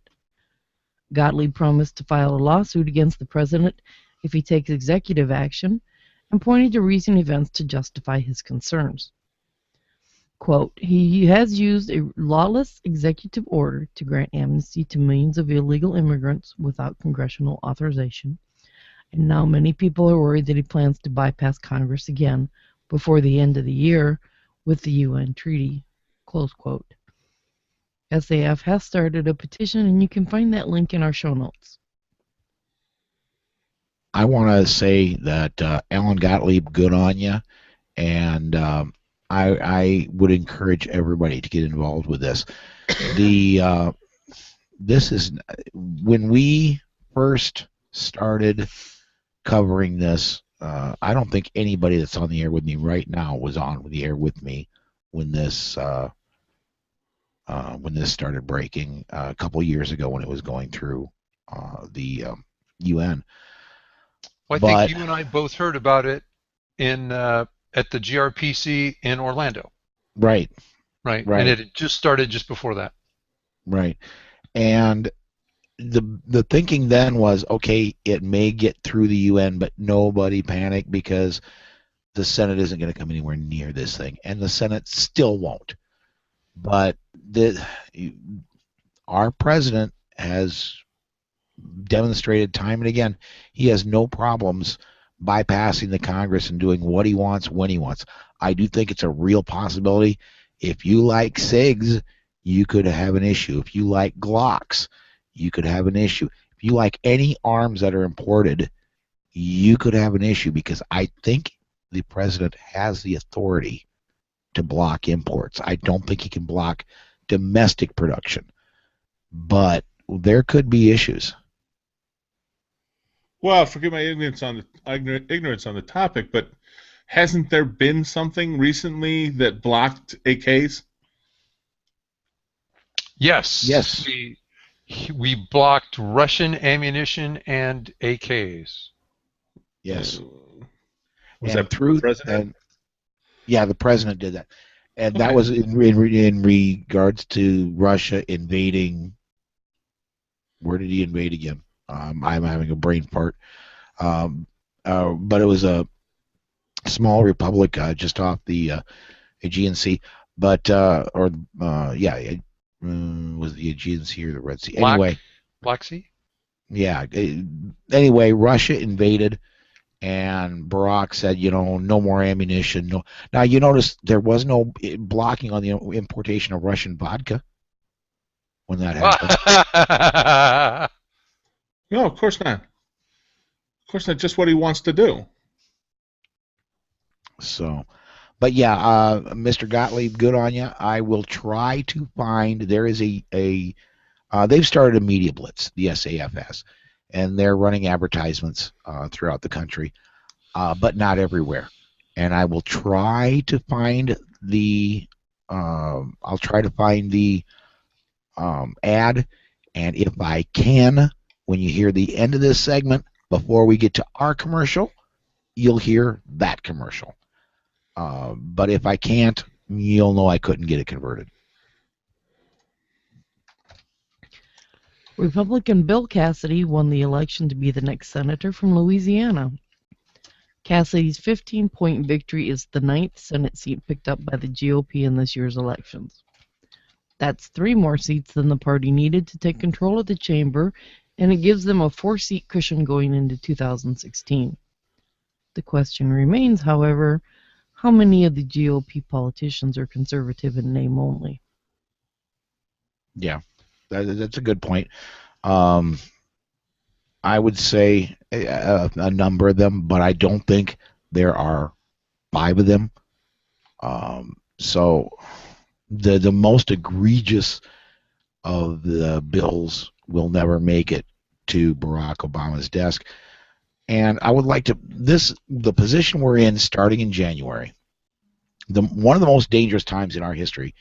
Speaker 4: Gottlieb promised to file a lawsuit against the president if he takes executive action and pointed to recent events to justify his concerns. Quote, he has used a lawless executive order to grant amnesty to millions of illegal immigrants without congressional authorization, and now many people are worried that he plans to bypass Congress again before the end of the year with the UN treaty, close quote. SAF has started a petition, and you can find that link in our show notes.
Speaker 2: I want to say that Alan Gottlieb, good on you, and I would encourage everybody to get involved with this. This is when we first started covering this. I don't think anybody that's on the air with me right now was on the air with me when this started breaking a couple years ago when it was going through the UN.
Speaker 1: Well, I think you and I both heard about it at the GRPC in Orlando.
Speaker 2: Right.
Speaker 1: And it had just started just before that.
Speaker 2: Right. And the thinking then was, okay, it may get through the UN, but nobody panic because the Senate isn't going to come anywhere near this thing, and the Senate still won't. But our president has demonstrated time and again he has no problems bypassing the Congress and doing what he wants when he wants. I do think it's a real possibility. If you like SIGs, you could have an issue. If you like Glocks, you could have an issue. If you like any arms that are imported, you could have an issue because I think the president has the authority to block imports. I don't think he can block domestic production, but there could be issues.
Speaker 3: Well, forgive my ignorance on the topic, but hasn't there been something recently that blocked AKs?
Speaker 1: Yes. We blocked Russian ammunition and AKs.
Speaker 2: Yes.
Speaker 3: Was that through the president?
Speaker 2: Yeah, the president did that, and that was in regards to Russia invading. Where did he invade again? I'm having a brain fart. But it was a small republic just off the Aegean Sea. But was the Aegean Sea or the Red Sea? Anyway,
Speaker 1: Black Sea.
Speaker 2: Yeah. Anyway, Russia invaded, and Barack said, no more ammunition. No. Now you notice there was no blocking on the importation of Russian vodka when that happened.
Speaker 3: No, of course not. Of course not. Just what he wants to do.
Speaker 2: So, but yeah, Mr. Gottlieb, good on you. I will try to find. There is they've started a media blitz, the SAFS, and they're running advertisements throughout the country, but not everywhere. And I will try to find the. I'll try to find the ad, and if I can, when you hear the end of this segment, before we get to our commercial, you'll hear that commercial. But if I can't, you'll know I couldn't get it converted.
Speaker 4: Republican Bill Cassidy won the election to be the next senator from Louisiana. Cassidy's 15-point victory is the 9th Senate seat picked up by the GOP in this year's elections. That's 3 more seats than the party needed to take control of the chamber, and it gives them a 4-seat cushion going into 2016. The question remains, however, how many of the GOP politicians are conservative in name only?
Speaker 2: Yeah, that's a good point. I would say a number of them, but I don't think there are 5 of them. So the most egregious of the bills will never make it to Barack Obama's desk. And I would like the position we're in starting in January, one of the most dangerous times in our history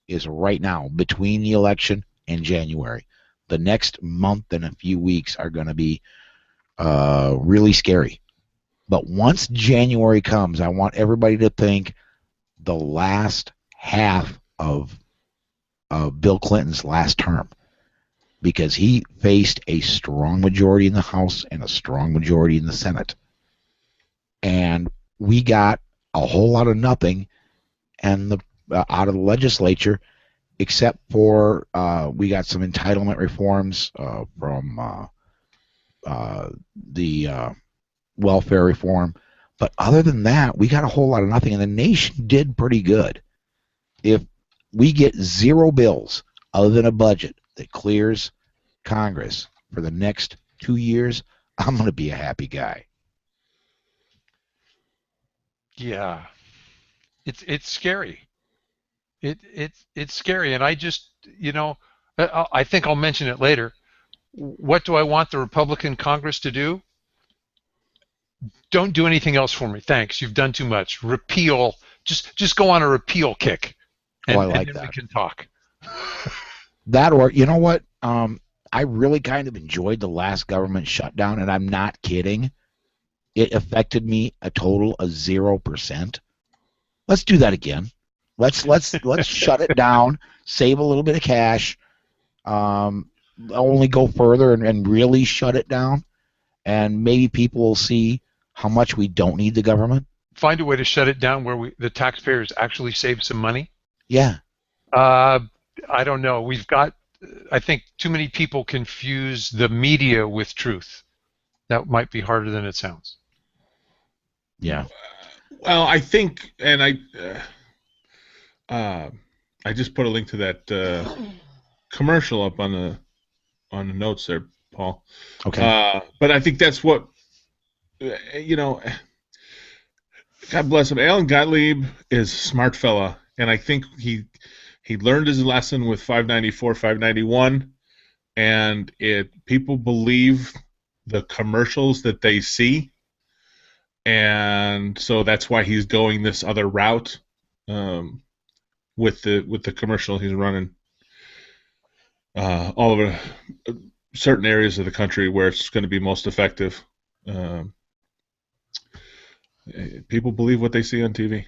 Speaker 2: is right now, between the election and January. The next month and a few weeks are going to be really scary. But once January comes, I want everybody to think the last half of Bill Clinton's last term, because he faced a strong majority in the House and a strong majority in the Senate. And we got a whole lot of nothing and out of the legislature, except for we got some entitlement reforms from the welfare reform. But other than that, we got a whole lot of nothing, and the nation did pretty good. If we get 0 bills other than a budget that clears Congress for the next 2 years, I'm going to be a happy guy.
Speaker 1: Yeah, it's scary. It's scary, and I just I think I'll mention it later. What do I want the Republican Congress to do? Don't do anything else for me. Thanks. You've done too much. Repeal. Just go on a repeal kick, and,
Speaker 2: I like
Speaker 1: and then
Speaker 2: that.
Speaker 1: we can talk.
Speaker 2: That, or you know what? I really kind of enjoyed the last government shutdown, and I'm not kidding. It affected me a total of 0%. Let's do that again. Let's shut it down, save a little bit of cash, only go further and really shut it down, and maybe people will see how much we don't need the government.
Speaker 1: Find a way to shut it down where the taxpayers actually save some money.
Speaker 2: Yeah.
Speaker 1: I don't know. We've got, I think, too many people confuse the media with truth. That might be harder than it sounds.
Speaker 2: Yeah.
Speaker 3: Well, I think, and I just put a link to that commercial up on the notes there, Paul.
Speaker 2: Okay.
Speaker 3: But I think that's what God bless him. Alan Gottlieb is a smart fella, and I think he learned his lesson with 594, 591, and people believe the commercials that they see, and so that's why he's going this other route with the commercial he's running all over certain areas of the country where it's going to be most effective. People believe what they see on TV,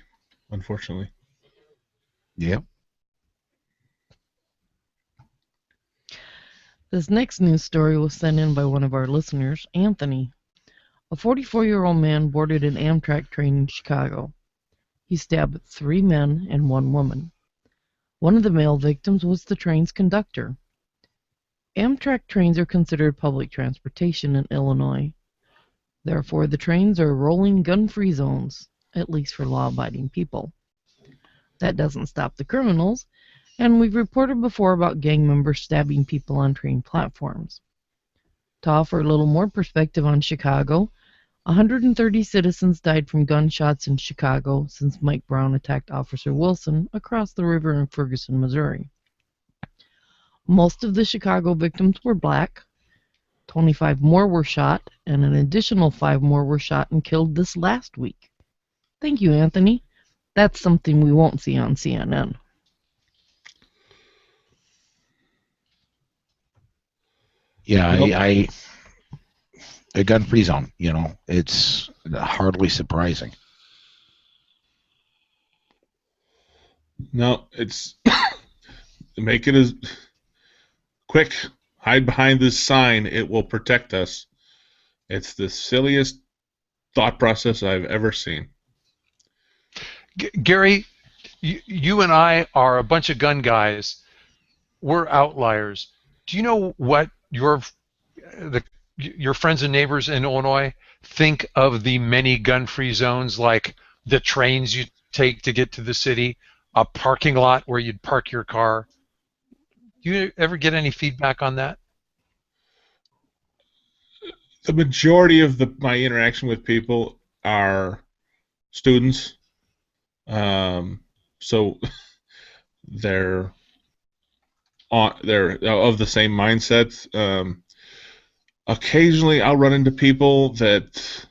Speaker 3: unfortunately.
Speaker 2: Yep.
Speaker 4: This next news story was sent in by one of our listeners, Anthony. A 44-year-old man boarded an Amtrak train in Chicago. He stabbed 3 men and 1 woman. One of the male victims was the train's conductor. Amtrak trains are considered public transportation in Illinois. Therefore, the trains are rolling gun-free zones, at least for law-abiding people. That doesn't stop the criminals, and we've reported before about gang members stabbing people on train platforms. To offer a little more perspective on Chicago, 130 citizens died from gunshots in Chicago since Mike Brown attacked Officer Wilson across the river in Ferguson, Missouri. Most of the Chicago victims were black. 25 more were shot, and an additional 5 more were shot and killed this last week. Thank you, Anthony. That's something we won't see on CNN.
Speaker 2: Yeah, I a gun-free zone, it's hardly surprising.
Speaker 3: No, it's make it as quick. Hide behind this sign. It will protect us. It's the silliest thought process I've ever seen.
Speaker 1: Gary, you and I are a bunch of gun guys. We're outliers. Do you know what your friends and neighbors in Illinois think of the many gun-free zones, like the trains you take to get to the city, a parking lot where you'd park your car? Do you ever get any feedback on that?
Speaker 3: The majority of my interaction with people are students, so they're of the same mindset. Occasionally, I'll run into people that.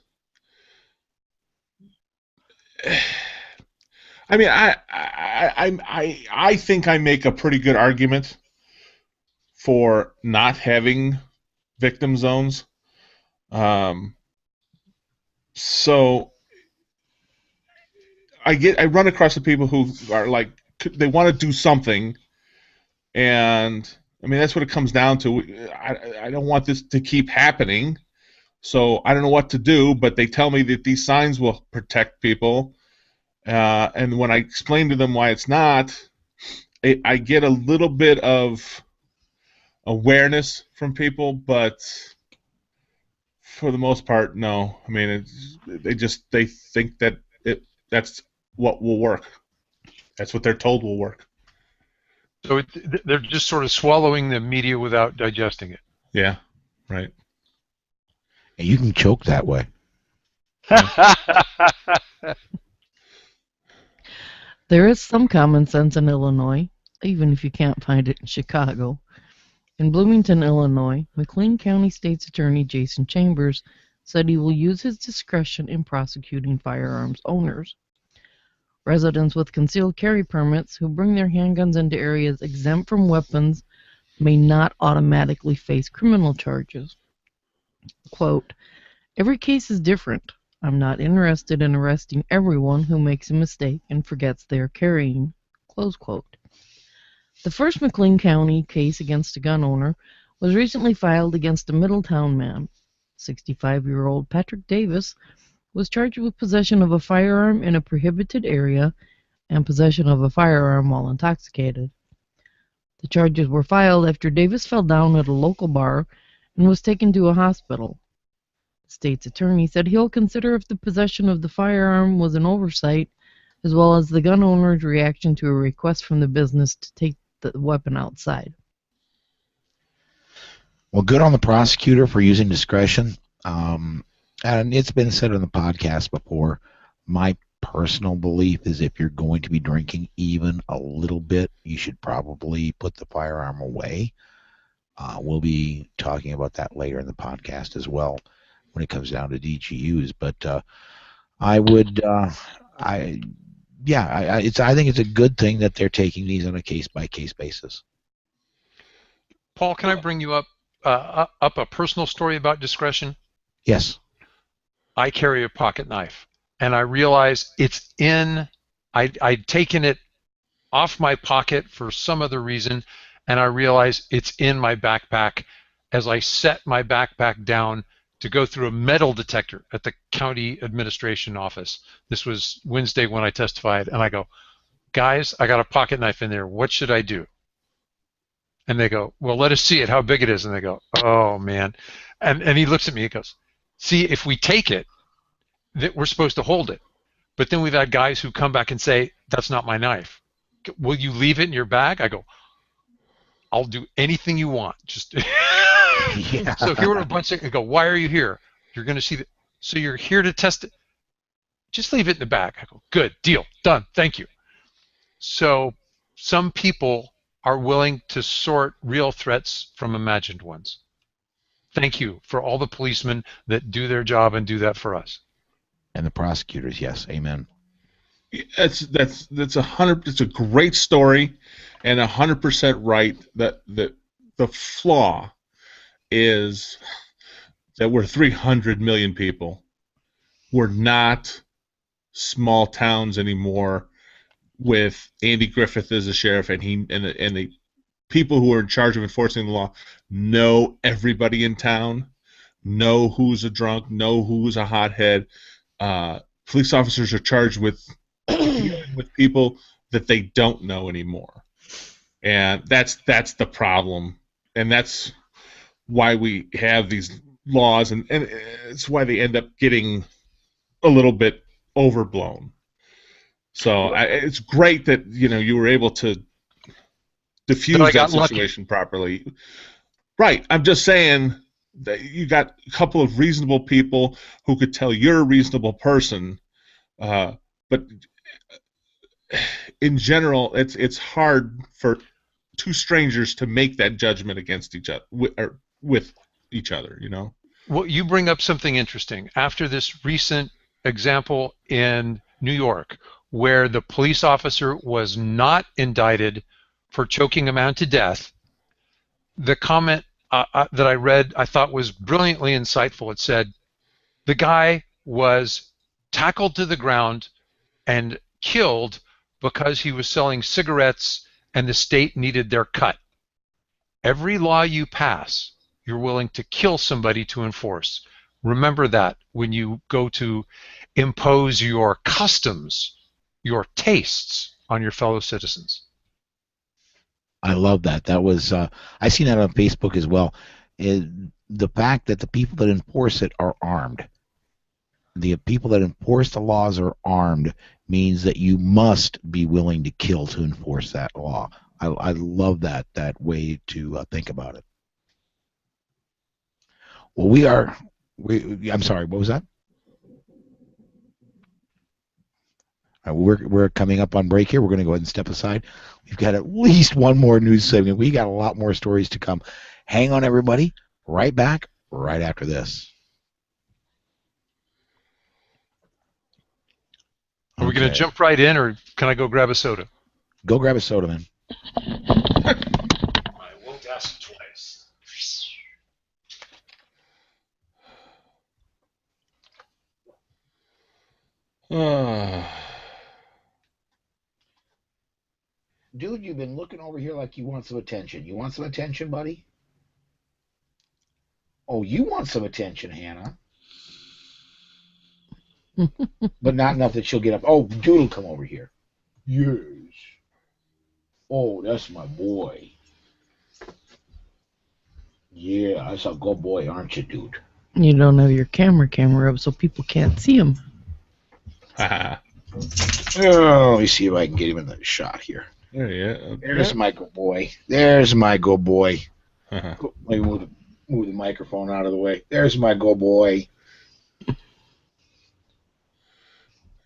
Speaker 3: I mean, I think I make a pretty good argument for not having victim zones. So I run across the people who are like, they want to do something, and I mean that's what it comes down to. I don't want this to keep happening, so I don't know what to do. But they tell me that these signs will protect people, and when I explain to them why it's not, I get a little bit of awareness from people, but for the most part, no. I mean, they think that that's what will work. That's what they're told will work.
Speaker 1: So they're just sort of swallowing the media without digesting it.
Speaker 3: Yeah, right.
Speaker 2: And you can choke that way.
Speaker 4: There is some common sense in Illinois, even if you can't find it in Chicago. In Bloomington, Illinois, McLean County State's Attorney Jason Chambers said he will use his discretion in prosecuting firearms owners. Residents with concealed carry permits who bring their handguns into areas exempt from weapons may not automatically face criminal charges. Quote, "Every case is different. I'm not interested in arresting everyone who makes a mistake and forgets they are carrying." Close quote. The first McLean County case against a gun owner was recently filed against a Middletown man. 65-year-old Patrick Davis was charged with possession of a firearm in a prohibited area and possession of a firearm while intoxicated. The charges were filed after Davis fell down at a local bar and was taken to a hospital. The state's attorney said he'll consider if the possession of the firearm was an oversight, as well as the gun owner's reaction to a request from the business to take the weapon outside.
Speaker 2: Well, good on the prosecutor for using discretion. And it's been said on the podcast before, my personal belief is if you're going to be drinking even a little bit, you should probably put the firearm away. We'll be talking about that later in the podcast as well when it comes down to DGUs. But I think it's a good thing that they're taking these on a case-by-case basis.
Speaker 1: Paul, can I bring you up a personal story about discretion?
Speaker 2: Yes.
Speaker 1: I carry a pocket knife, and I realize it's in. I'd taken it off my pocket for some other reason, and I realize it's in my backpack as I set my backpack down to go through a metal detector at the county administration office. This was Wednesday when I testified, and I go, "Guys, I got a pocket knife in there. What should I do?" And they go, "Well, let us see it, how big it is." And they go, "Oh, man." And he looks at me and goes, See, if we take it, that we're supposed to hold it. But then we've had guys who come back and say, that's not my knife. Will you leave it in your bag? I go, I'll do anything you want. Just
Speaker 2: Yeah.
Speaker 1: So here were a bunch of, I go, why are you here? You're going to see that. So you're here to test it. Just leave it in the bag. I go, good, deal, done, thank you. So some people are willing to sort real threats from imagined ones. Thank you for all the policemen that do their job and do that for us.
Speaker 2: And the prosecutors, yes, amen.
Speaker 3: That's a great story, and 100% right. That the flaw is that we're 300 million people. We're not small towns anymore with Andy Griffith as a sheriff, and the people who are in charge of enforcing the law know everybody in town, know who's a drunk, know who's a hothead. Police officers are charged with people that they don't know anymore, and that's the problem, and that's why we have these laws, and it's why they end up getting a little bit overblown. So it's great that you were able to diffuse that situation properly. Right. I'm just saying that you got a couple of reasonable people who could tell you're a reasonable person, but in general, it's hard for two strangers to make that judgment against each other or with each other.
Speaker 1: Well, you bring up something interesting. After this recent example in New York, where the police officer was not indicted for choking a man to death, the comment that I read I thought was brilliantly insightful. It said, the guy was tackled to the ground and killed because he was selling cigarettes and the state needed their cut. Every law you pass, you're willing to kill somebody to enforce. Remember that when you go to impose your customs, your tastes on your fellow citizens.
Speaker 2: I love that. That was I seen that on Facebook as well. The fact that the people that enforce it are armed. The people that enforce the laws are armed means that you must be willing to kill to enforce that law. I love that way to think about it. Well, I'm sorry, what was that? We're coming up on break here. We're going to go ahead and step aside. We've got at least one more news segment. We got a lot more stories to come. Hang on, everybody. Right back, right after this.
Speaker 1: Are we going to jump right in, or can I go grab a soda?
Speaker 2: Go grab a soda, man.
Speaker 1: I won't ask twice.
Speaker 2: Dude, you've been looking over here like you want some attention. You want some attention, buddy? Oh, you want some attention, Hannah. But not enough that she'll get up. Oh, Doodle, come over here. Yes. Oh, that's my boy. Yeah, that's a good boy, aren't you, dude?
Speaker 4: You don't have your camera up so people can't see him.
Speaker 2: Oh, let me see if I can get him in the shot here.
Speaker 3: There you go.
Speaker 2: There's my good boy. There's my good boy. Maybe move the microphone out of the way. There's my good boy.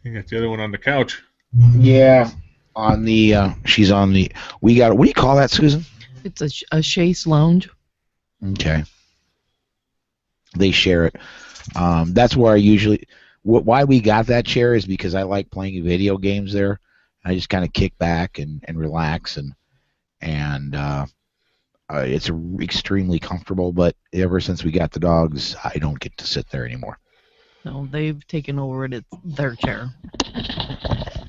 Speaker 3: You got the other one on the couch.
Speaker 2: Yeah, on the she's on the. We got. What do you call that, Susan?
Speaker 4: It's a chaise lounge.
Speaker 2: Okay. They share it. That's where I usually. Why we got that chair is because I like playing video games there. I just kind of kick back and relax and it's extremely comfortable. But ever since we got the dogs, I don't get to sit there anymore.
Speaker 4: No, they've taken over it. It's their chair.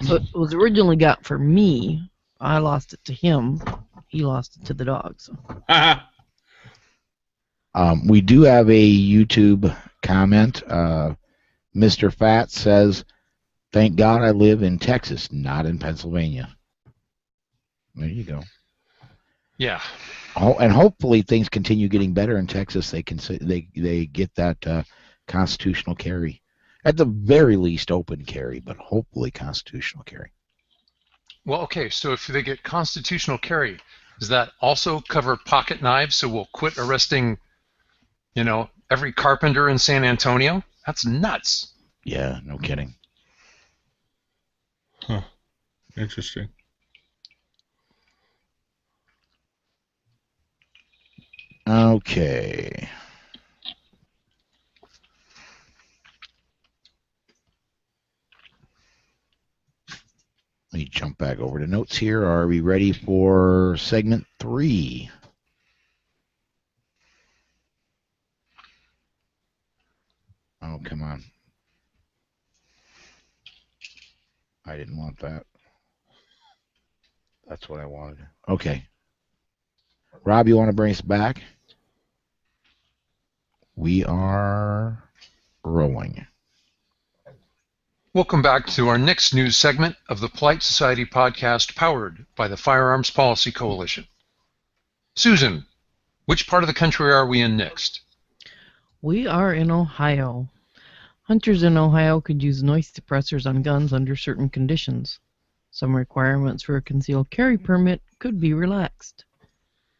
Speaker 4: So it was originally got for me. I lost it to him. He lost it to the dogs.
Speaker 2: We do have a YouTube comment. Mr. Fat says, "Thank God I live in Texas, not in Pennsylvania." There you go.
Speaker 1: Yeah.
Speaker 2: Oh, and hopefully things continue getting better in Texas. They get that constitutional carry. At the very least, open carry, but hopefully constitutional carry.
Speaker 1: Well, okay, so if they get constitutional carry, does that also cover pocket knives? So we'll quit arresting, every carpenter in San Antonio? That's nuts.
Speaker 2: Yeah, no kidding.
Speaker 3: Huh. Interesting.
Speaker 2: Okay. Let me jump back over to notes here. Are we ready for segment 3? Oh, come on. I didn't want that. That's what I wanted. Okay. Rob, you want to bring us back? We are rolling.
Speaker 1: Welcome back to our next news segment of the Polite Society podcast powered by the Firearms Policy Coalition. Susan, which part of the country are we in next?
Speaker 4: We are in Ohio. Hunters in Ohio could use noise suppressors on guns under certain conditions. Some requirements for a concealed carry permit could be relaxed.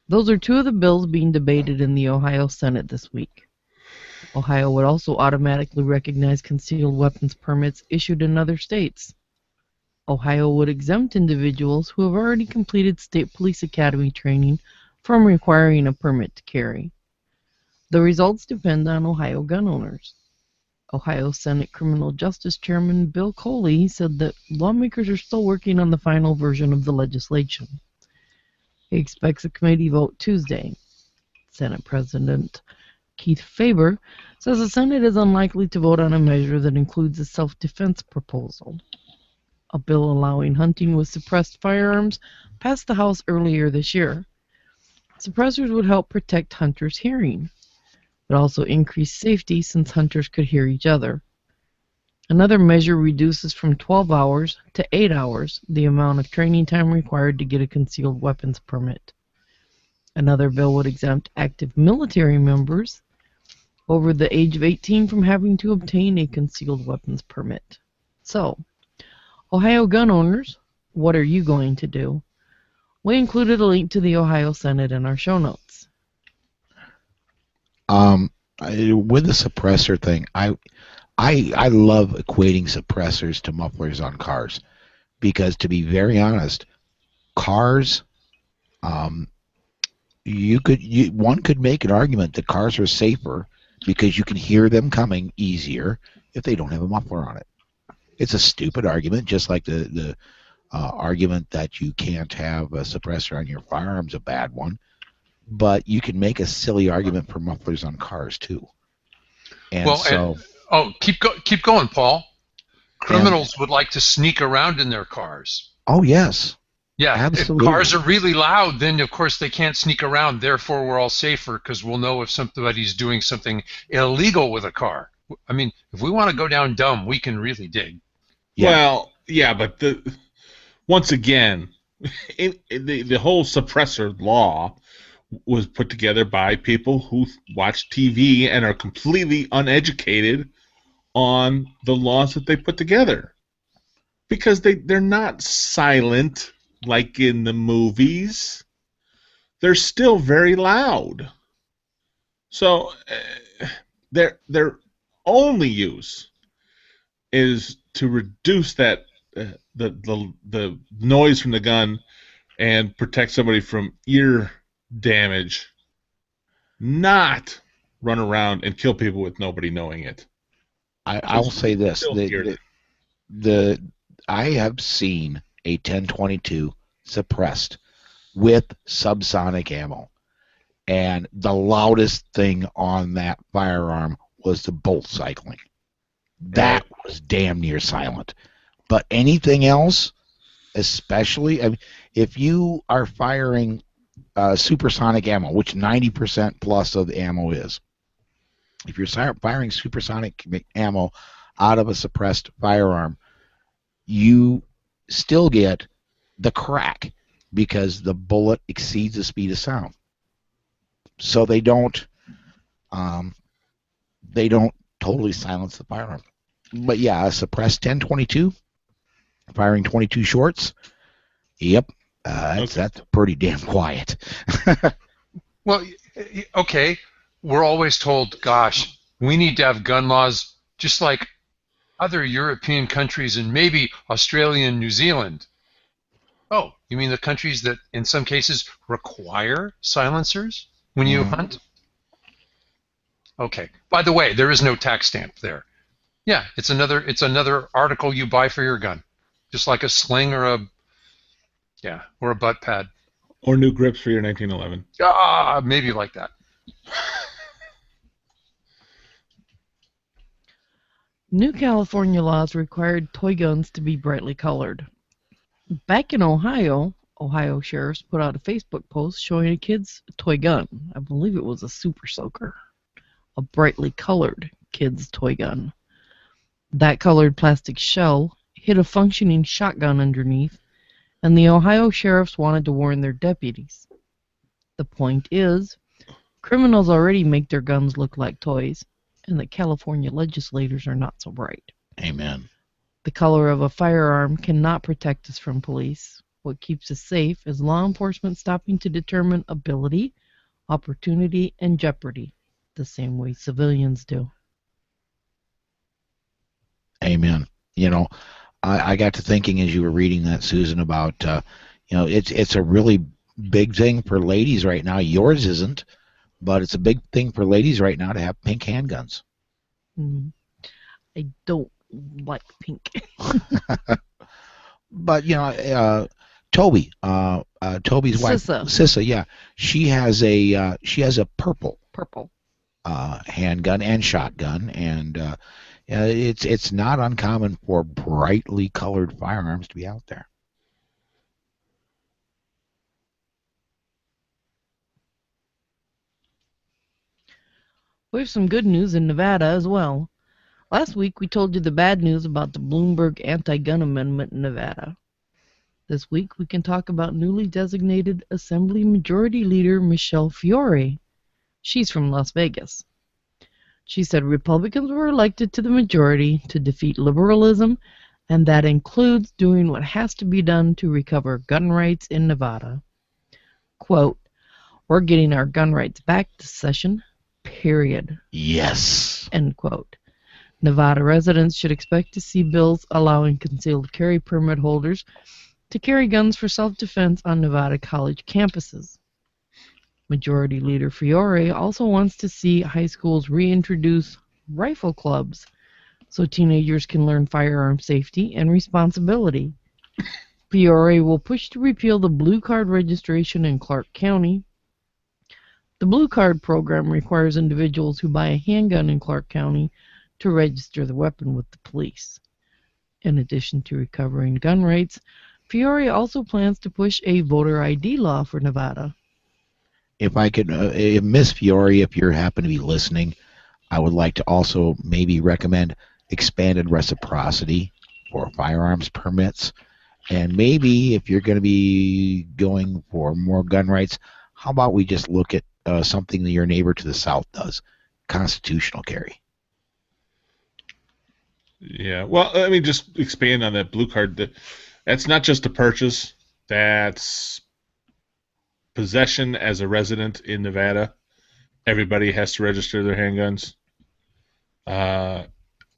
Speaker 4: Those are two of the bills being debated in the Ohio Senate this week. Ohio would also automatically recognize concealed weapons permits issued in other states. Ohio would exempt individuals who have already completed state police academy training from requiring a permit to carry. The results depend on Ohio gun owners. Ohio Senate Criminal Justice Chairman Bill Coley said that lawmakers are still working on the final version of the legislation. He expects a committee vote Tuesday. Senate President Keith Faber says the Senate is unlikely to vote on a measure that includes a self-defense proposal. A bill allowing hunting with suppressed firearms passed the House earlier this year. Suppressors would help protect hunters' hearing, but also increase safety since hunters could hear each other. Another measure reduces from 12 hours to 8 hours the amount of training time required to get a concealed weapons permit. Another bill would exempt active military members over the age of 18 from having to obtain a concealed weapons permit. So, Ohio gun owners, what are you going to do? We included a link to the Ohio Senate in our show notes.
Speaker 2: With the suppressor thing, I love equating suppressors to mufflers on cars, because to be very honest, cars, one could make an argument that cars are safer because you can hear them coming easier if they don't have a muffler on it. It's a stupid argument, just like the argument that you can't have a suppressor on your firearm's a bad one. But you can make a silly argument for mufflers on cars too. And
Speaker 1: keep going, Paul. Criminals would like to sneak around in their cars.
Speaker 2: Oh yes.
Speaker 1: Yeah,
Speaker 2: absolutely.
Speaker 1: If cars are really loud, then of course they can't sneak around. Therefore, we're all safer because we'll know if somebody's doing something illegal with a car. I mean, if we want to go down dumb, we can really dig.
Speaker 3: Yeah. Well, yeah, but once again, the whole suppressor law was put together by people who watch TV and are completely uneducated on the laws that they put together, because they're not silent like in the movies. They're still very loud. So their only use is to reduce that the noise from the gun and protect somebody from ear damage, not run around and kill people with nobody knowing it.
Speaker 2: I will say this: I have seen a 1022 suppressed with subsonic ammo, and the loudest thing on that firearm was the bolt cycling. That was damn near silent. But anything else, especially, I mean, if you are firing supersonic ammo, which 90% plus of the ammo is, if you're firing supersonic ammo out of a suppressed firearm, you still get the crack because the bullet exceeds the speed of sound. So they don't totally silence the firearm. But yeah, a suppressed 10-22, firing 22 shorts. Yep, that's pretty damn quiet.
Speaker 1: Well, okay, we're always told, gosh, we need to have gun laws just like other European countries and maybe Australia and New Zealand. Oh, you mean the countries that in some cases require silencers when you hunt? Okay. By the way, there is no tax stamp there. Yeah, it's another article you buy for your gun, just like a sling or a butt pad.
Speaker 3: Or new grips for your 1911.
Speaker 1: Maybe like that.
Speaker 4: New California laws required toy guns to be brightly colored. Back in Ohio sheriffs put out a Facebook post showing a kid's toy gun. I believe it was a Super Soaker. A brightly colored kid's toy gun. That colored plastic shell hid a functioning shotgun underneath, and the Ohio sheriffs wanted to warn their deputies. The point is, criminals already make their guns look like toys, and the California legislators are not so bright.
Speaker 2: Amen.
Speaker 4: The color of a firearm cannot protect us from police. What keeps us safe is law enforcement stopping to determine ability, opportunity, and jeopardy, the same way civilians do.
Speaker 2: Amen. You know, I got to thinking as you were reading that, Susan, about it's a really big thing for ladies right now. Yours isn't, but it's a big thing for ladies right now to have pink handguns.
Speaker 4: I don't like pink.
Speaker 2: But Toby, Toby's wife, Sissa, yeah, she has a purple handgun and shotgun, and it's not uncommon for brightly colored firearms to be out there.
Speaker 4: We have some good news in Nevada as well. Last week we told you the bad news about the Bloomberg anti-gun amendment in Nevada. This week we can talk about newly designated Assembly Majority Leader Michelle Fiore. She's from Las Vegas. She said Republicans were elected to the majority to defeat liberalism, and that includes doing what has to be done to recover gun rights in Nevada. Quote, "We're getting our gun rights back this session, period."
Speaker 2: Yes.
Speaker 4: End quote. Nevada residents should expect to see bills allowing concealed carry permit holders to carry guns for self-defense on Nevada college campuses. Majority Leader Fiore also wants to see high schools reintroduce rifle clubs so teenagers can learn firearm safety and responsibility. Fiore will push to repeal the Blue Card registration in Clark County. The Blue Card program requires individuals who buy a handgun in Clark County to register the weapon with the police. In addition to recovering gun rights, Fiore also plans to push a voter ID law for Nevada.
Speaker 2: If I could, Miss Fiore, if you happen to be listening, I would like to also maybe recommend expanded reciprocity for firearms permits. And maybe if you're going to be going for more gun rights, how about we just look at something that your neighbor to the south does, constitutional carry.
Speaker 3: Yeah, well, I mean, just expand on that Blue Card. That's not just a purchase. That's possession as a resident in Nevada. Everybody has to register their handguns.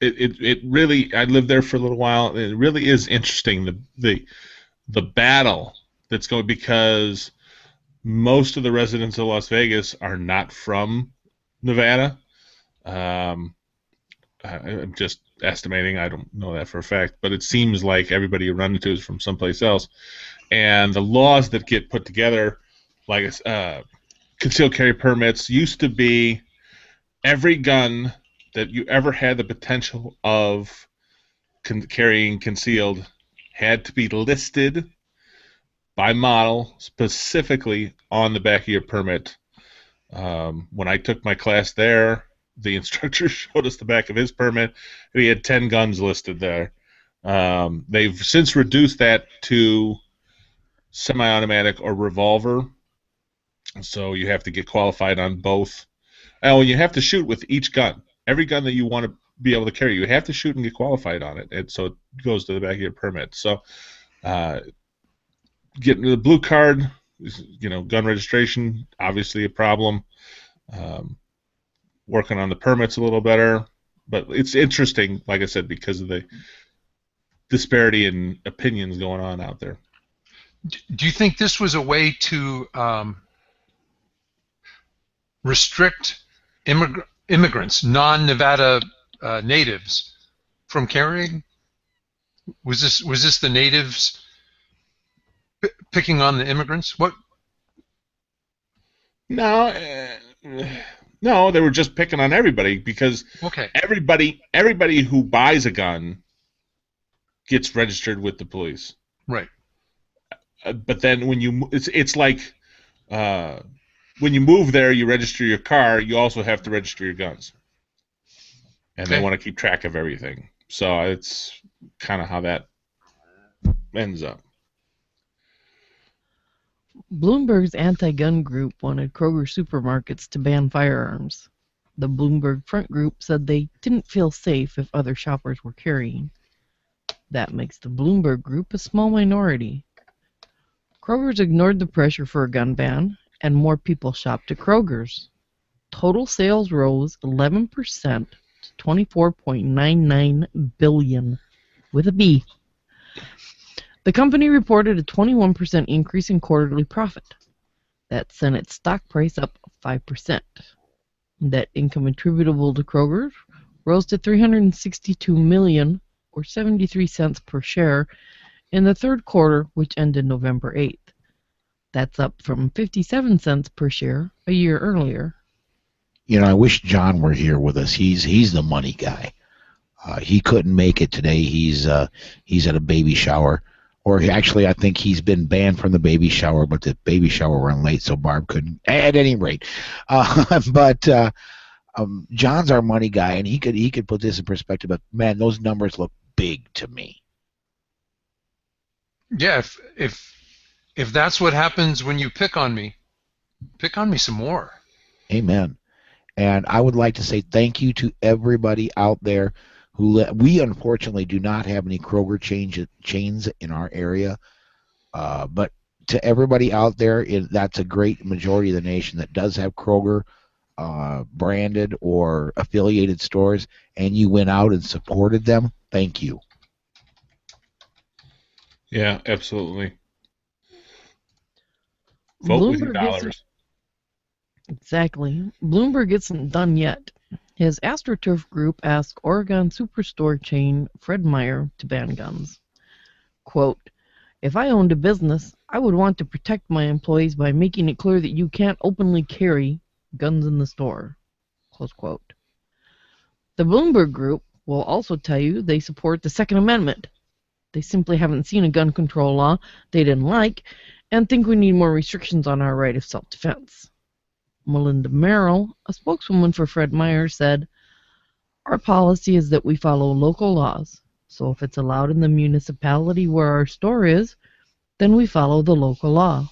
Speaker 3: It really, I lived there for a little while. It really is interesting the battle that's going, because most of the residents of Las Vegas are not from Nevada. I'm just estimating. I don't know that for a fact, but it seems like everybody you run into is from someplace else. And the laws that get put together, like concealed carry permits, used to be every gun that you ever had the potential of carrying concealed had to be listed by model specifically on the back of your permit. When I took my class there, the instructor showed us the back of his permit, and he had 10 guns listed there. They've since reduced that to semi-automatic or revolver, so you have to get qualified on both. Oh, you have to shoot with each gun. every gun that you want to be able to carry, you have to shoot and get qualified on it, and so it goes to the back of your permit. So, getting the blue card, gun registration, obviously a problem. Working on the permits a little better, but it's interesting, like I said, because of the disparity in opinions going on out there.
Speaker 1: Do you think this was a way to restrict immigrants, non-Nevada natives, from carrying? Was this the natives picking on the immigrants? What?
Speaker 3: No, they were just picking on everybody because everybody who buys a gun gets registered with the police.
Speaker 1: Right.
Speaker 3: But then when it's like when you move there, you register your car. You also have to register your guns, and they want to keep track of everything. So it's kind of how that ends up.
Speaker 4: Bloomberg's anti-gun group wanted Kroger supermarkets to ban firearms. The Bloomberg Front Group said they didn't feel safe if other shoppers were carrying. That makes the Bloomberg Group a small minority. Kroger's ignored the pressure for a gun ban, and more people shopped at Kroger's. Total sales rose 11% to $24.99 billion, with a B. The company reported a 21% increase in quarterly profit. That sent its stock price up 5%. Net income attributable to Kroger rose to $362 million, or 73 cents per share, in the third quarter, which ended November 8th. That's up from 57 cents per share a year earlier.
Speaker 2: I wish John were here with us. He's the money guy. He couldn't make it today. He's at a baby shower. Or actually, I think he's been banned from the baby shower, but the baby shower ran late, so Barb couldn't. At any rate, but John's our money guy, and he could put this in perspective. But man, those numbers look big to me.
Speaker 1: Yeah, if that's what happens when you pick on me some more.
Speaker 2: Amen. And I would like to say thank you to everybody out there we unfortunately do not have any Kroger chains in our area, but to everybody out there, that's a great majority of the nation that does have Kroger branded or affiliated stores, and you went out and supported them. Thank you.
Speaker 3: Yeah, absolutely. Vote with your dollars.
Speaker 4: Exactly. Bloomberg isn't done yet. His AstroTurf group asked Oregon superstore chain Fred Meyer to ban guns. Quote, "If I owned a business, I would want to protect my employees by making it clear that you can't openly carry guns in the store." Close quote. The Bloomberg group will also tell you they support the Second Amendment. They simply haven't seen a gun control law they didn't like and think we need more restrictions on our right of self-defense. Melinda Merrill, a spokeswoman for Fred Meyer, said, "Our policy is that we follow local laws, so if it's allowed in the municipality where our store is, then we follow the local law."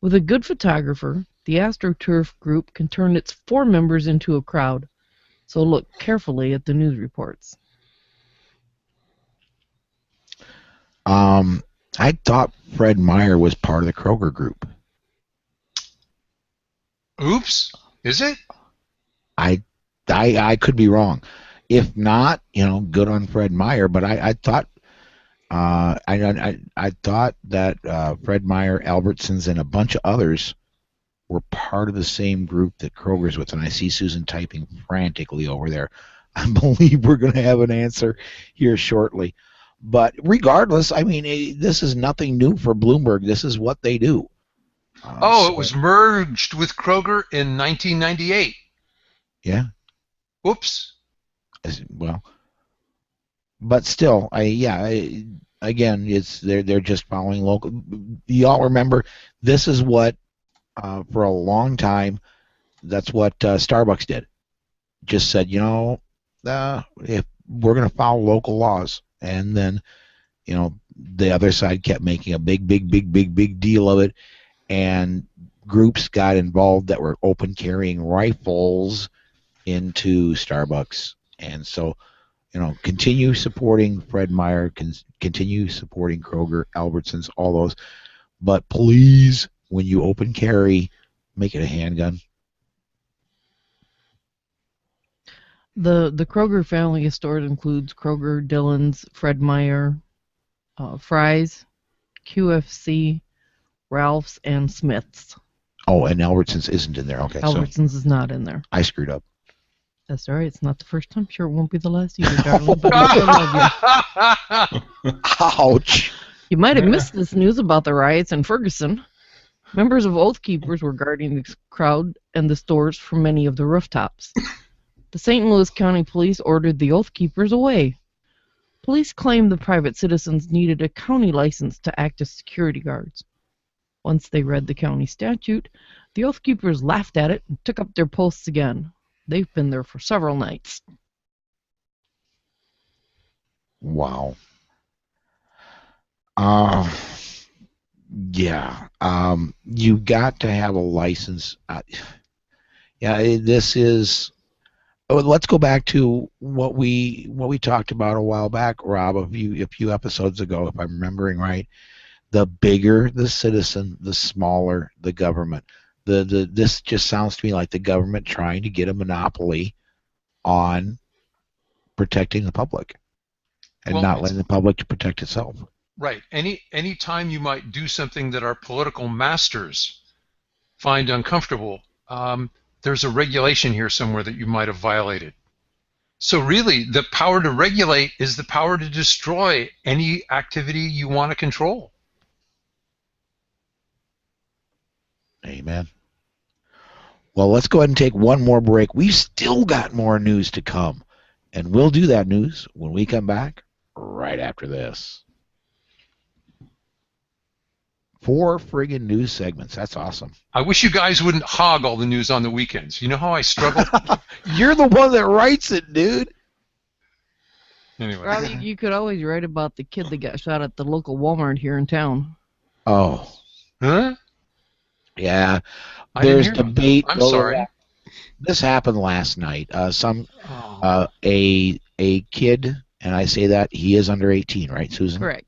Speaker 4: With a good photographer, the AstroTurf group can turn its 4 members into a crowd, so look carefully at the news reports.
Speaker 2: I thought Fred Meyer was part of the Kroger group.
Speaker 1: Oops, is it?
Speaker 2: I could be wrong. If not, good on Fred Meyer. But I thought I thought that Fred Meyer, Albertsons, and a bunch of others were part of the same group that Kroger's with. And I see Susan typing frantically over there. I believe we're going to have an answer here shortly. But regardless, I mean, this is nothing new for Bloomberg. This is what they do.
Speaker 1: It was merged with Kroger in 1998.
Speaker 2: Yeah.
Speaker 1: Whoops.
Speaker 2: Well, but still, again, it's they're just following local. Y'all remember, this is what for a long time, that's what Starbucks did. Just said, if we're going to follow local laws, and then, the other side kept making a big deal of it. And groups got involved that were open carrying rifles, into Starbucks. And so, continue supporting Fred Meyer, continue supporting Kroger, Albertsons, all those. But please, when you open carry, make it a handgun.
Speaker 4: The Kroger family of stores includes Kroger, Dillon's, Fred Meyer, Fry's, QFC, Ralph's, and Smith's.
Speaker 2: Oh, and Albertsons isn't in there. Okay,
Speaker 4: Albertsons is not in there.
Speaker 2: I screwed up.
Speaker 4: That's all right. It's not the first time. Sure, it won't be the last either, darling. But I still love you.
Speaker 2: Ouch.
Speaker 4: You might have missed this news about the riots in Ferguson. Members of Oath Keepers were guarding the crowd and the stores from many of the rooftops. The St. Louis County Police ordered the Oath Keepers away. Police claimed the private citizens needed a county license to act as security guards. Once they read the county statute, the Oath Keepers laughed at it and took up their posts again. They've been there for several nights.
Speaker 2: Wow. Yeah. You got to have a license. This is. Oh, let's go back to what we talked about a while back, Rob, a few episodes ago, if I'm remembering right. The bigger the citizen, the smaller the government. This just sounds to me like the government trying to get a monopoly on protecting the public and not letting the public to protect itself.
Speaker 1: Right. Any time you might do something that our political masters find uncomfortable, there's a regulation here somewhere that you might have violated. So really, the power to regulate is the power to destroy any activity you want to control.
Speaker 2: Amen. Well, let's go ahead and take one more break. We've still got more news to come, and we'll do that news when we come back right after this. 4 friggin' news segments. That's awesome.
Speaker 1: I wish you guys wouldn't hog all the news on the weekends. You know how I struggle?
Speaker 2: You're the one that writes it, dude.
Speaker 1: Anyway.
Speaker 4: Robbie, you could always write about the kid that got shot at the local Walmart here in town.
Speaker 2: Oh.
Speaker 1: Huh?
Speaker 2: Yeah.
Speaker 1: I didn't
Speaker 2: There's
Speaker 1: hear about
Speaker 2: debate.
Speaker 1: that. I'm sorry.
Speaker 2: This happened last night. A kid, and I say that he is under 18, right, Susan?
Speaker 4: Correct.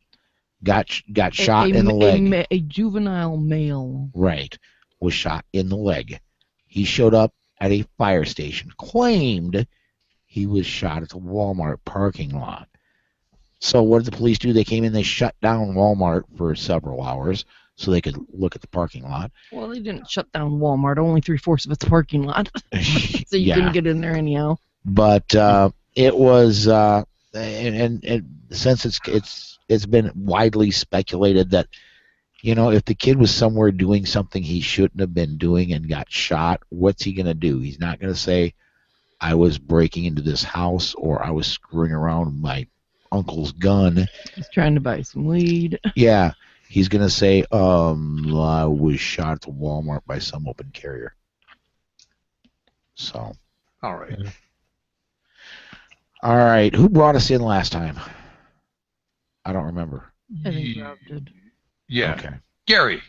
Speaker 2: Got shot in the leg.
Speaker 4: A juvenile male.
Speaker 2: Right. Was shot in the leg. He showed up at a fire station, claimed he was shot at the Walmart parking lot. So what did the police do? They came in, they shut down Walmart for several hours so they could look at the parking lot.
Speaker 4: Well, they didn't shut down Walmart, only 3/4 of its parking lot. So you couldn't get in there anyhow.
Speaker 2: But it was, and since it's been widely speculated that, if the kid was somewhere doing something he shouldn't have been doing and got shot, what's he going to do? He's not going to say, I was breaking into this house or I was screwing around with my uncle's gun.
Speaker 4: He's trying to buy some weed. Yeah.
Speaker 2: He's going to say, I was shot at the Walmart by some open carrier. So.
Speaker 1: All right.
Speaker 2: All right. Who brought us in last time? I don't remember.
Speaker 4: I think Rob did.
Speaker 1: Yeah.
Speaker 2: Okay.
Speaker 1: Gary,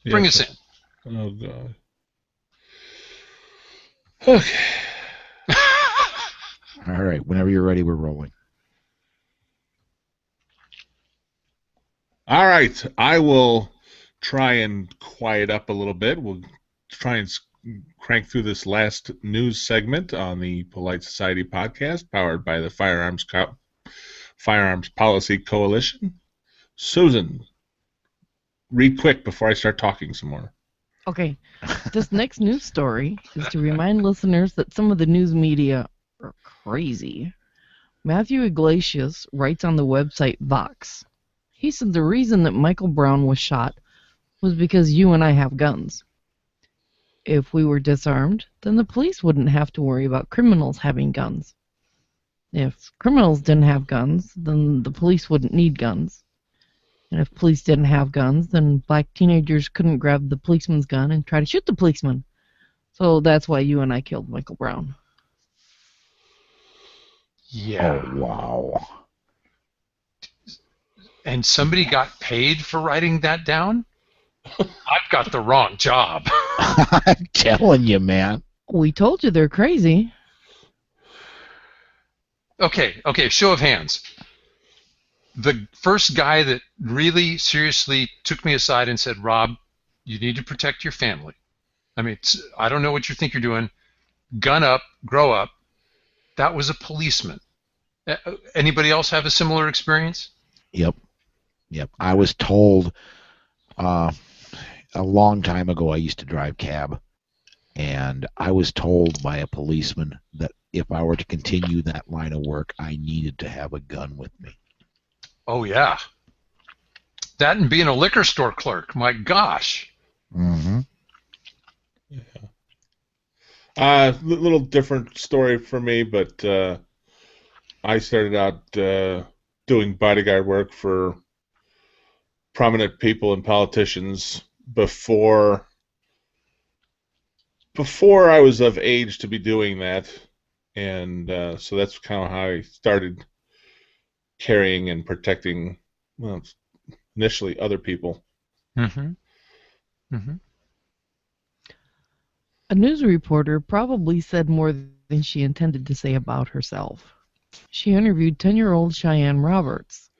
Speaker 1: bring us in.
Speaker 3: Oh, God. Okay.
Speaker 2: All right. Whenever you're ready, we're rolling.
Speaker 3: All right. I will try and quiet up a little bit. We'll try and crank through this last news segment on the Polite Society podcast, powered by the Firearms Policy Coalition. Susan, read quick before I start talking some more.
Speaker 4: Okay. This next news story is to remind listeners that some of the news media are crazy. Matthew Iglesias writes on the website Vox. He said the reason that Michael Brown was shot was because you and I have guns. If we were disarmed, then the police wouldn't have to worry about criminals having guns. If criminals didn't have guns, then the police wouldn't need guns. And if police didn't have guns, then black teenagers couldn't grab the policeman's gun and try to shoot the policeman. So that's why you and I killed Michael Brown.
Speaker 1: Yeah.
Speaker 2: Oh, wow.
Speaker 1: And somebody got paid for writing that down? I've got the wrong job.
Speaker 2: I'm telling you, man.
Speaker 4: We told you they're crazy.
Speaker 1: Okay, show of hands. The first guy that really seriously took me aside and said, Rob, you need to protect your family. I mean, I don't know what you think you're doing. Gun up, grow up. That was a policeman. Anybody else have a similar experience?
Speaker 2: Yep. I was told a long time ago, I used to drive cab, and I was told by a policeman that if I were to continue that line of work, I needed to have a gun with me.
Speaker 1: Oh, yeah. That and being a liquor store clerk. My gosh.
Speaker 2: Mm-hmm.
Speaker 3: Yeah. Little different story for me, but I started out doing bodyguard work for prominent people and politicians before I was of age to be doing that, and so that's kind of how I started carrying and protecting, well, initially other people.
Speaker 1: Mm-hmm. Mm-hmm.
Speaker 4: A news reporter probably said more than she intended to say about herself. She interviewed 10-year-old Cheyenne Roberts.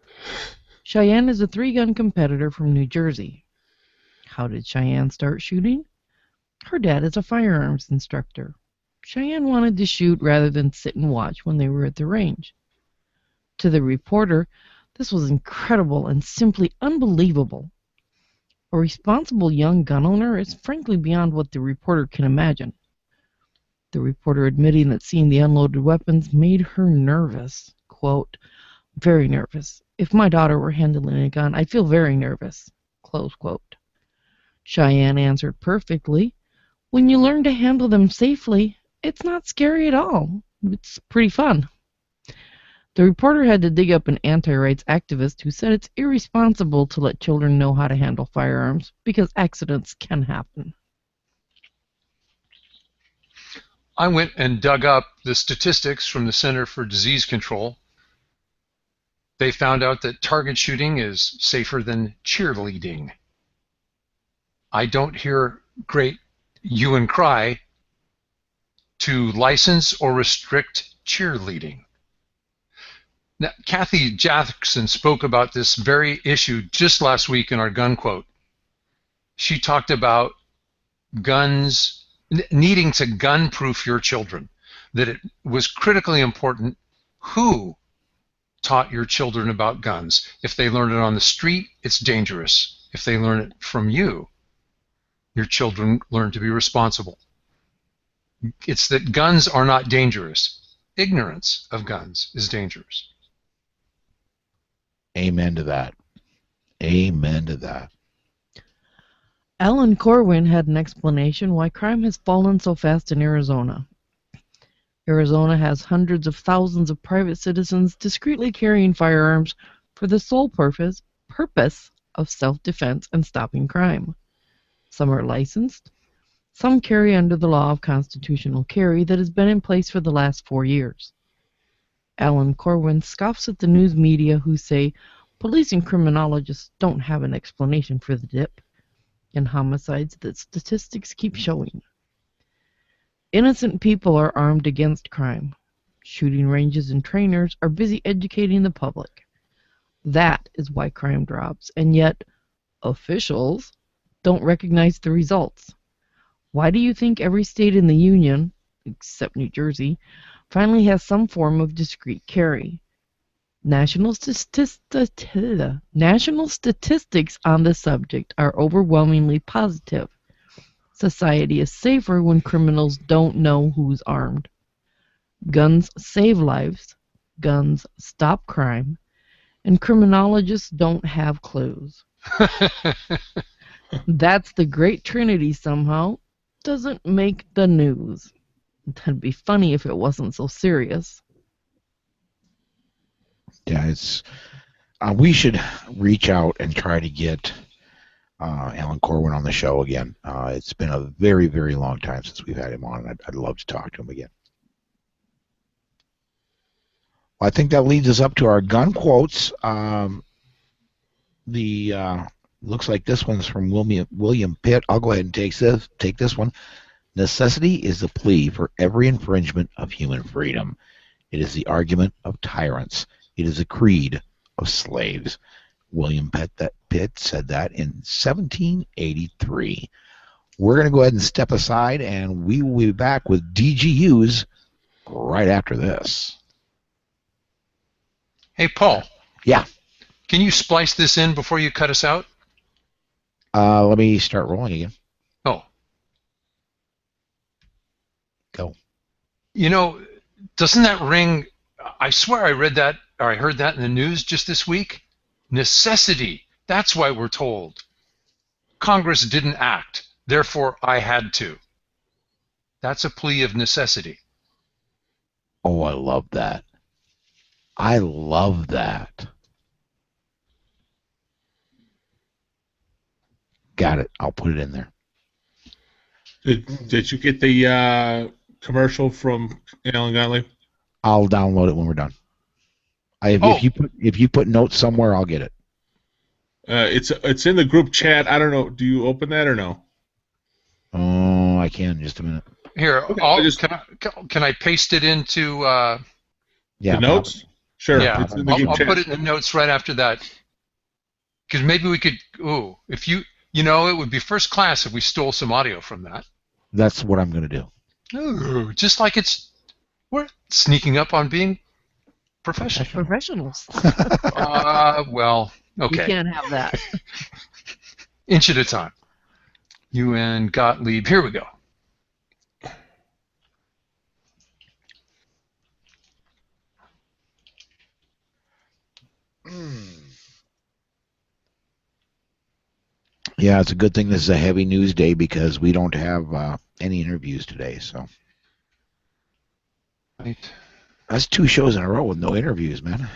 Speaker 4: Cheyenne is a 3-gun competitor from New Jersey. How did Cheyenne start shooting? Her dad is a firearms instructor. Cheyenne wanted to shoot rather than sit and watch when they were at the range. To the reporter, this was incredible and simply unbelievable. A responsible young gun owner is frankly beyond what the reporter can imagine. The reporter admitting that seeing the unloaded weapons made her nervous. Quote, very nervous. If my daughter were handling a gun, I'd feel very nervous. Close quote. Cheyenne answered perfectly. When you learn to handle them safely, it's not scary at all. It's pretty fun. The reporter had to dig up an anti-rights activist who said it's irresponsible to let children know how to handle firearms because accidents can happen.
Speaker 1: I went and dug up the statistics from the Center for Disease Control. They found out that target shooting is safer than cheerleading. I don't hear great hue and cry to license or restrict cheerleading. Now, Kathy Jackson spoke about this very issue just last week in our gun quote. She talked about guns, needing to gun-proof your children, that it was critically important who taught your children about guns. If they learn it on the street, it's dangerous. If they learn it from you, your children learn to be responsible. It's that guns are not dangerous. Ignorance of guns is dangerous.
Speaker 2: Amen to that. Amen to that.
Speaker 4: Alan Corwin had an explanation why crime has fallen so fast in Arizona. Arizona has hundreds of thousands of private citizens discreetly carrying firearms for the sole purpose of self-defense and stopping crime. Some are licensed. Some carry under the law of constitutional carry that has been in place for the last 4 years. Alan Corwin scoffs at the news media who say police and criminologists don't have an explanation for the dip in homicides that statistics keep showing. Innocent people are armed against crime. Shooting ranges and trainers are busy educating the public. That is why crime drops, and yet officials don't recognize the results. Why do you think every state in the Union, except New Jersey, finally has some form of discreet carry? National statistics on the subject are overwhelmingly positive. Society is safer when criminals don't know who's armed. Guns save lives, guns stop crime, and criminologists don't have clues. That's the great trinity somehow. Doesn't make the news. That'd be funny if it wasn't so serious.
Speaker 2: Yeah, it's. We should reach out and try to get Alan Corwin on the show again. It's been a very, very long time since we've had him on, and I'd love to talk to him again. Well, I think that leads us up to our gun quotes. Looks like this one's from William Pitt. I'll go ahead and take this one. Necessity is the plea for every infringement of human freedom. It is the argument of tyrants. It is the creed of slaves. William Pitt said that in 1783. We're going to go ahead and step aside, and we will be back with DGUs right after this.
Speaker 1: Hey, Paul.
Speaker 2: Yeah.
Speaker 1: Can you splice this in before you cut us out?
Speaker 2: Let me start rolling again.
Speaker 1: Oh.
Speaker 2: Go.
Speaker 1: You know, doesn't that ring? I swear I read that, or I heard that in the news just this week. Necessity. That's why we're told. Congress didn't act. Therefore, I had to. That's a plea of necessity.
Speaker 2: Oh, I love that. I love that. Got it. I'll put it in there.
Speaker 3: Did you get the commercial from Alan Gottlieb?
Speaker 2: I'll download it when we're done. If you put notes somewhere, I'll get it.
Speaker 3: It's in the group chat. I don't know. Do you open that or no?
Speaker 2: Oh, I can. Just a minute.
Speaker 1: Here,
Speaker 3: Okay,
Speaker 1: can I paste it into?
Speaker 2: Yeah,
Speaker 3: the notes. Sure.
Speaker 1: Yeah,
Speaker 3: It's in the
Speaker 1: I'll
Speaker 3: group chat.
Speaker 1: put it in the notes right after that. Because maybe we could. Ooh, if you know, it would be first class if we stole some audio from that.
Speaker 2: That's what I'm going to do.
Speaker 1: Ooh, just like we're sneaking up on being professional.
Speaker 4: Professionals.
Speaker 1: Well, okay.
Speaker 4: You can't have that.
Speaker 1: Inch at a time. You and Gottlieb. Here we go.
Speaker 2: Yeah, it's a good thing this is a heavy news day because we don't have any interviews today. So
Speaker 1: Right.
Speaker 2: that's 2 shows in a row with no interviews, man.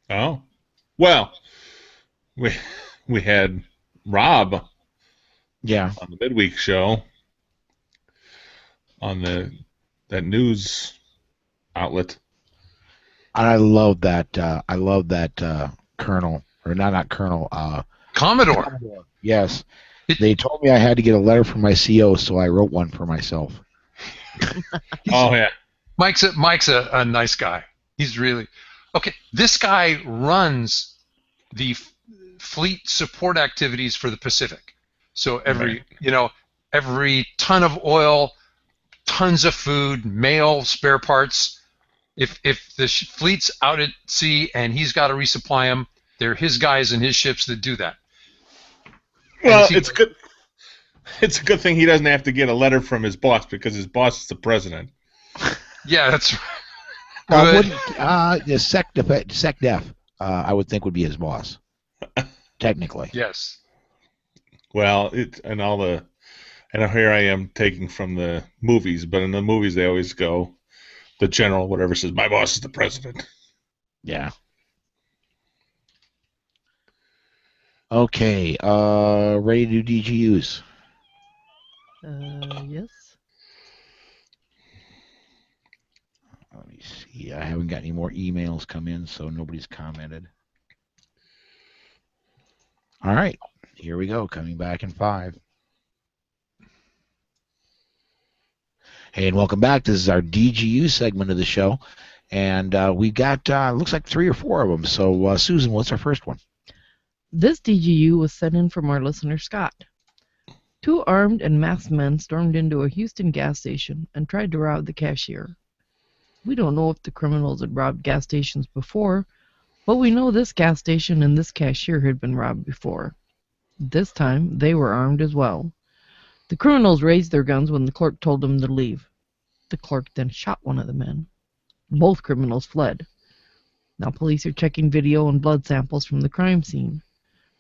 Speaker 3: Oh, well, we had Rob
Speaker 2: Yeah.
Speaker 3: on the midweek show on that news outlet.
Speaker 2: And I love that. Colonel, or not Colonel.
Speaker 1: Commodore.
Speaker 2: Yes. They told me I had to get a letter from my CO, so I wrote one for myself.
Speaker 3: Oh yeah.
Speaker 1: Mike's a nice guy. He's really okay. This guy runs the fleet support activities for the Pacific. So every ton of oil, tons of food, mail, spare parts. If the fleet's out at sea and he's got to resupply them, they're his guys and his ships that do that.
Speaker 3: Well, it's good. It's a good thing he doesn't have to get a letter from his boss because his boss is the president.
Speaker 1: Yeah, that's
Speaker 2: the SecDef, I would think would be his boss, technically.
Speaker 1: Yes.
Speaker 3: Well, and here I am taking from the movies, but in the movies they always go, the general, whatever, says, my boss is the president.
Speaker 2: Yeah. Okay, ready to do DGUs?
Speaker 4: Yes.
Speaker 2: Let me see. I haven't got any more emails come in, so nobody's commented. All right, here we go. Coming back in 5. Hey, and welcome back. This is our DGU segment of the show, and we got looks like 3 or 4 of them. So, Susan, what's our first one?
Speaker 4: This DGU was sent in from our listener, Scott. 2 armed and masked men stormed into a Houston gas station and tried to rob the cashier. We don't know if the criminals had robbed gas stations before, but we know this gas station and this cashier had been robbed before. This time, they were armed as well. The criminals raised their guns when the clerk told them to leave. The clerk then shot one of the men. Both criminals fled. Now police are checking video and blood samples from the crime scene.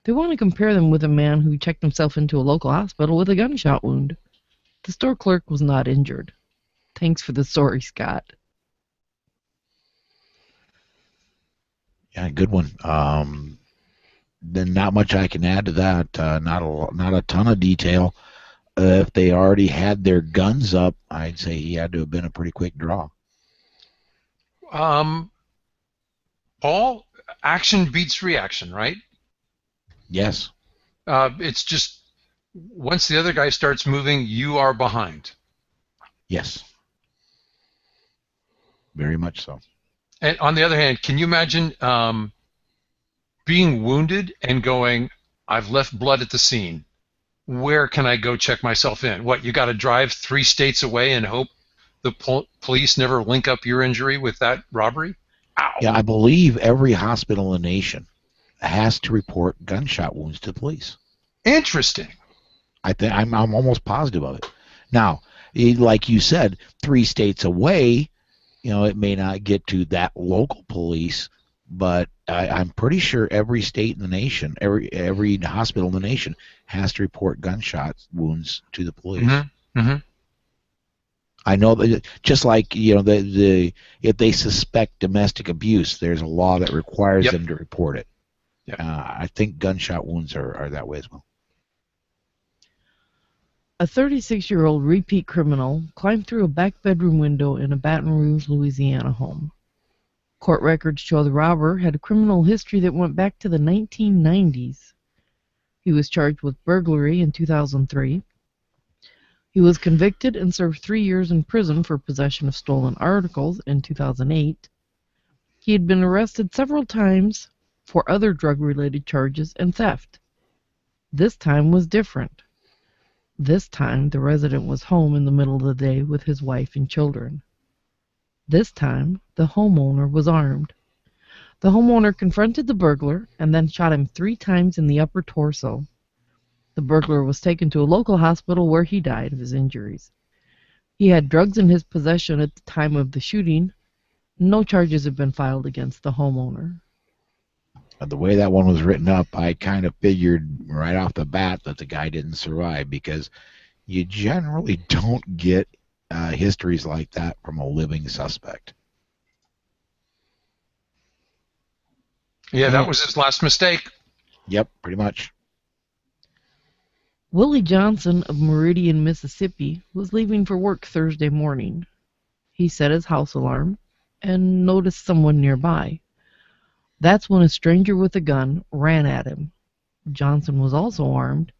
Speaker 4: They want to compare them with a man who checked himself into a local hospital with a gunshot wound. The store clerk was not injured. Thanks for the story, Scott.
Speaker 2: Yeah, good one. Then not much I can add to that. Not a ton of detail. If they already had their guns up, I'd say he had to have been a pretty quick draw.
Speaker 1: Paul, action beats reaction, right?
Speaker 2: Yes.
Speaker 1: It's just once the other guy starts moving, you are behind.
Speaker 2: Yes. very much so.
Speaker 1: And on the other hand, can you imagine being wounded and going, I've left blood at the scene. Where can I go check myself in? What, you got to drive 3 states away and hope the police never link up your injury with that robbery? Ow.
Speaker 2: Yeah, I believe every hospital in the nation has to report gunshot wounds to the police.
Speaker 1: Interesting.
Speaker 2: I'm almost positive of it. Now, like you said, 3 states away, it may not get to that local police, but I'm pretty sure every state in the nation, every hospital in the nation has to report gunshot wounds to the police.
Speaker 1: Mm-hmm. Mm-hmm.
Speaker 2: I know that just like if they suspect domestic abuse, there's a law that requires them to report it.
Speaker 1: Yep.
Speaker 2: I think gunshot wounds are that way as well.
Speaker 4: A 36-year-old repeat criminal climbed through a back bedroom window in a Baton Rouge, Louisiana home. Court records show the robber had a criminal history that went back to the 1990s. He was charged with burglary in 2003. He was convicted and served 3 years in prison for possession of stolen articles in 2008. He had been arrested several times for other drug-related charges and theft. This time was different. This time, the resident was home in the middle of the day with his wife and children. This time, the homeowner was armed. The homeowner confronted the burglar and then shot him 3 times in the upper torso. The burglar was taken to a local hospital where he died of his injuries. He had drugs in his possession at the time of the shooting. No charges have been filed against the homeowner.
Speaker 2: The way that one was written up, I kind of figured right off the bat that the guy didn't survive, because you generally don't get histories like that from a living suspect.
Speaker 1: Yeah, that was his last mistake.
Speaker 2: Yep, pretty much.
Speaker 4: Willie Johnson of Meridian, Mississippi, was leaving for work Thursday morning. He set his house alarm and noticed someone nearby. That's when a stranger with a gun ran at him. Johnson was also armed.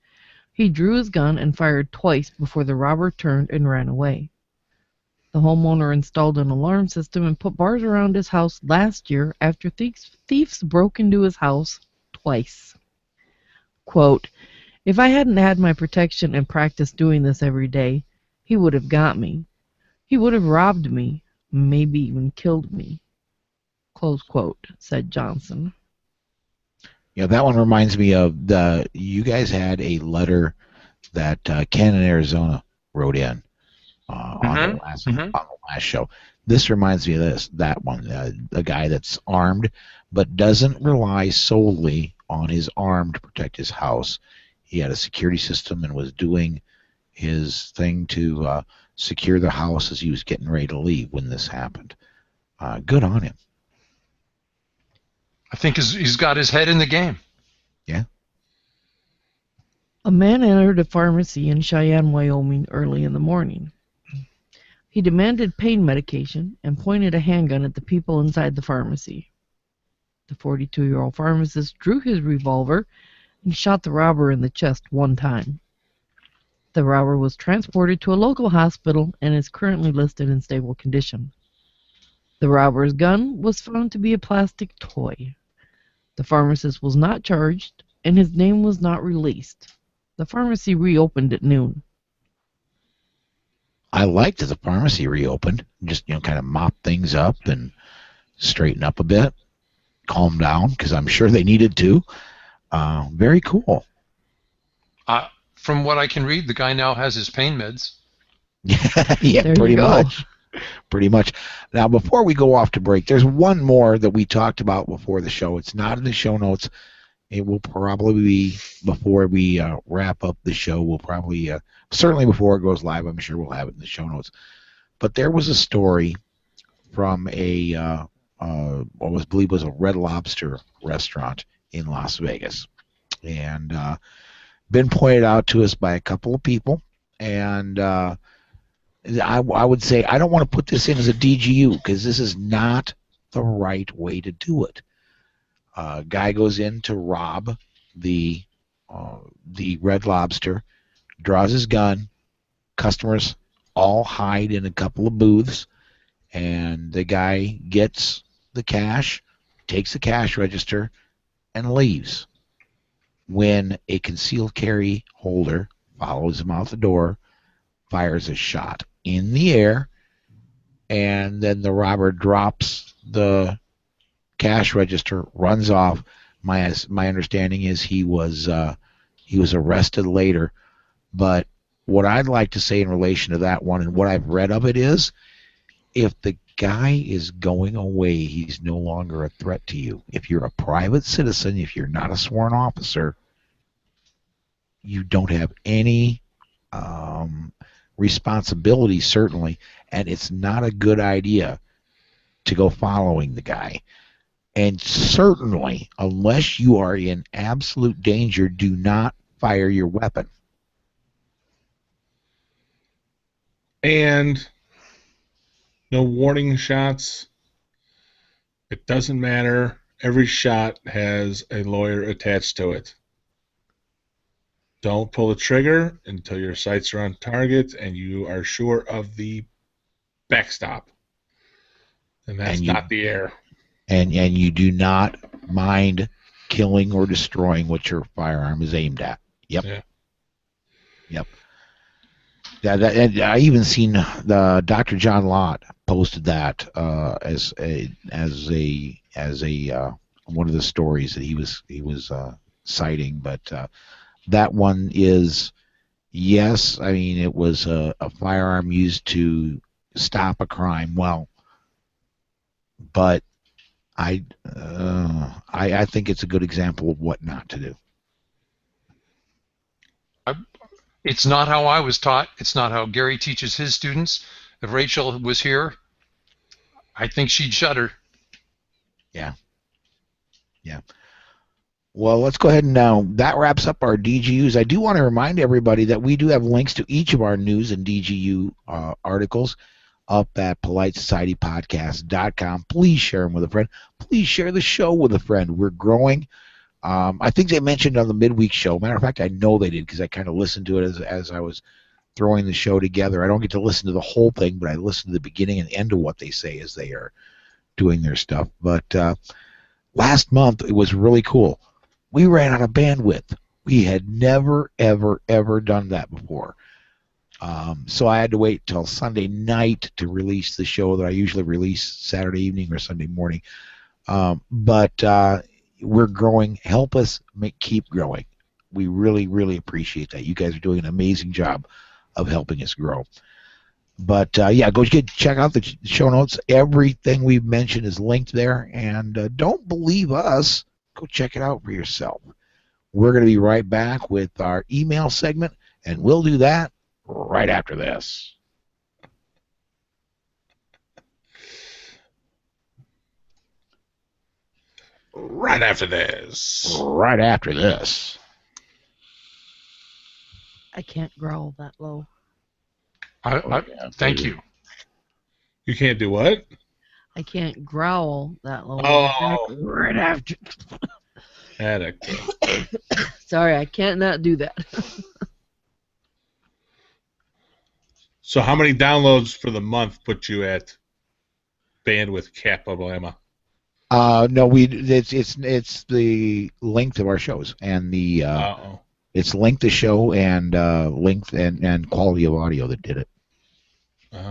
Speaker 4: He drew his gun and fired twice before the robber turned and ran away. The homeowner installed an alarm system and put bars around his house last year after thieves broke into his house twice. Quote, "If I hadn't had my protection and practiced doing this every day, he would have got me. He would have robbed me, maybe even killed me." Close quote, said Johnson.
Speaker 2: Yeah, that one reminds me of you guys had a letter that Ken in Arizona wrote in on the last show. This reminds me of that one, a guy that's armed but doesn't rely solely on his arm to protect his house. He had a security system and was doing his thing to secure the house as he was getting ready to leave when this happened. Good on him.
Speaker 1: I think he's got his head in the game.
Speaker 2: Yeah.
Speaker 4: A man entered a pharmacy in Cheyenne, Wyoming early in the morning. He demanded pain medication and pointed a handgun at the people inside the pharmacy. The 42-year-old pharmacist drew his revolver and shot the robber in the chest 1 time. The robber was transported to a local hospital and is currently listed in stable condition. The robber's gun was found to be a plastic toy. The pharmacist was not charged, and his name was not released. The pharmacy reopened at noon.
Speaker 2: I liked that the pharmacy reopened. Just, kind of mop things up and straighten up a bit, calm down, because I'm sure they needed to. Very cool.
Speaker 1: From what I can read, the guy now has his pain meds.
Speaker 2: Yeah,
Speaker 4: There
Speaker 2: pretty
Speaker 4: you go.
Speaker 2: much. Pretty much. Now, before we go off to break, there's one more that we talked about before the show. It's not in the show notes. It will probably be before we wrap up the show. We'll probably, certainly before it goes live, I'm sure we'll have it in the show notes. But there was a story from I believe was a Red Lobster restaurant in Las Vegas. And been pointed out to us by a couple of people. And I would say I don't want to put this in as a DGU because this is not the right way to do it. Guy goes in to rob the Red Lobster, draws his gun. Customers all hide in a couple of booths, and the guy gets the cash, takes the cash register, and leaves. When a concealed carry holder follows him out the door, fires a shot in the air, and then the robber drops the cash register, runs off. My understanding is he was arrested later. But what I'd like to say in relation to that one, and what I've read of it, is if the guy is going away, he's no longer a threat to you. If you're a private citizen, if you're not a sworn officer, you don't have any responsibility, certainly, and it's not a good idea to go following the guy. And certainly, unless you are in absolute danger, do not fire your weapon.
Speaker 3: And no warning shots. It doesn't matter. Every shot has a lawyer attached to it. Don't pull the trigger until your sights are on target and you are sure of the backstop. And that's not the air.
Speaker 2: And you do not mind killing or destroying what your firearm is aimed at. Yep.
Speaker 3: Yeah.
Speaker 2: Yep. And I even seen the Dr. John Lott posted that as a one of the stories that he was citing. But that one is, yes, I mean, it was a firearm used to stop a crime. Well, but I think it's a good example of what not to do.
Speaker 1: It's not how I was taught. It's not how Gary teaches his students. If Rachel was here, I think she'd shudder.
Speaker 2: Yeah. Yeah. Well, let's go ahead and now that wraps up our DGUs. I do want to remind everybody that we do have links to each of our news and DGU articles up at PoliteSocietyPodcast.com. Please share them with a friend. Please share the show with a friend. We're growing. I think they mentioned on the midweek show. Matter of fact, I know they did because I kind of listened to it as I was throwing the show together. I don't get to listen to the whole thing, but I listen to the beginning and end of what they say as they are doing their stuff. But last month, it was really cool. We ran out of bandwidth. We had never, ever, ever done that before. So I had to wait till Sunday night to release the show that I usually release Saturday evening or Sunday morning. But we're growing. Help us keep growing. We really, really appreciate that. You guys are doing an amazing job of helping us grow. But yeah, go check out the show notes. Everything we've mentioned is linked there. And don't believe us. Go check it out for yourself. We're going to be right back with our email segment, and we'll do that right after this.
Speaker 3: Right after this.
Speaker 2: Right after this.
Speaker 4: I can't growl that low.
Speaker 1: Thank you.
Speaker 3: You can't do what?
Speaker 4: I can't growl that low.
Speaker 3: Oh.
Speaker 4: Right after. Sorry, I can't not do that.
Speaker 3: So how many downloads for the month put you at bandwidth cap, Oblama?
Speaker 2: No, it's the length of our shows and the it's length of show and length and quality of audio that did it.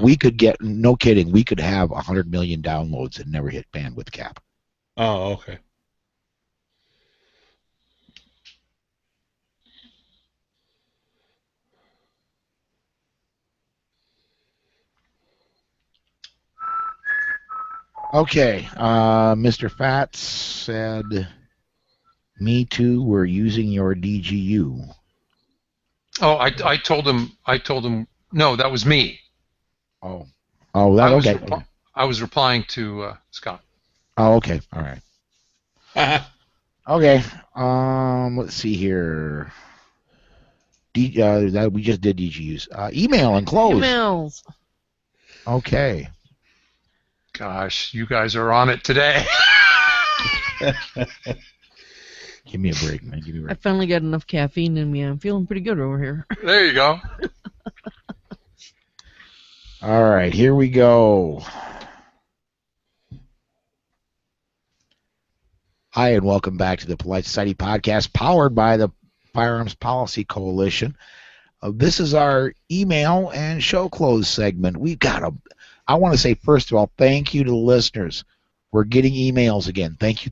Speaker 2: We could get, no kidding, we could have 100 million downloads and never hit bandwidth cap.
Speaker 3: Oh, okay.
Speaker 2: Okay, Mr. Fats said, "Me too. We're using your DGU."
Speaker 1: Oh, I told him. No, that was me.
Speaker 2: Oh, okay.
Speaker 1: I was replying to Scott.
Speaker 2: Oh, okay. All right. Okay. Let's see here. That we just did DGUs. Email and close.
Speaker 4: Emails.
Speaker 2: Okay.
Speaker 1: Gosh, you guys are on it today.
Speaker 2: Give me a break, man. Give me a break.
Speaker 4: I finally got enough caffeine in me. I'm feeling pretty good over here.
Speaker 1: There you go.
Speaker 2: All right, here we go. Hi, and welcome back to the Polite Society podcast, powered by the Firearms Policy Coalition. This is our email and show close segment. I want to say, first of all, thank you to the listeners. We're getting emails again. Thank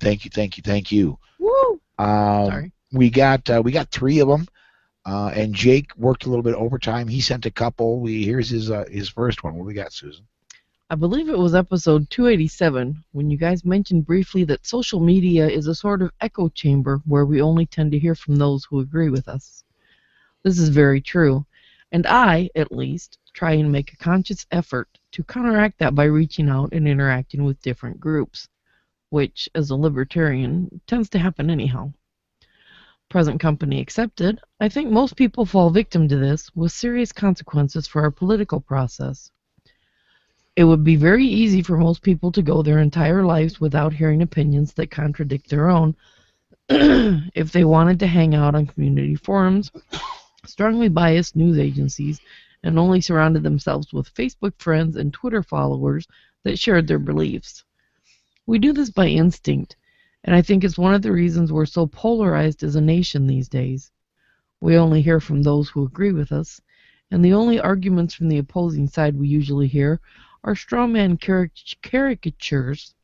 Speaker 2: you.
Speaker 4: Woo! Sorry.
Speaker 2: We got 3 of them, and Jake worked a little bit overtime. He sent a couple. Here's his first one. What do we got, Susan?
Speaker 4: I believe it was episode 287 when you guys mentioned briefly that social media is a sort of echo chamber where we only tend to hear from those who agree with us. This is very true, and I, at least, try and make a conscious effort to counteract that by reaching out and interacting with different groups, which, as a libertarian, tends to happen anyhow. Present company accepted, I think most people fall victim to this with serious consequences for our political process. It would be very easy for most people to go their entire lives without hearing opinions that contradict their own if they wanted to hang out on community forums, strongly biased news agencies, and only surrounded themselves with Facebook friends and Twitter followers that shared their beliefs. We do this by instinct, and I think it's one of the reasons we're so polarized as a nation these days. We only hear from those who agree with us, and the only arguments from the opposing side we usually hear are strawman caricatures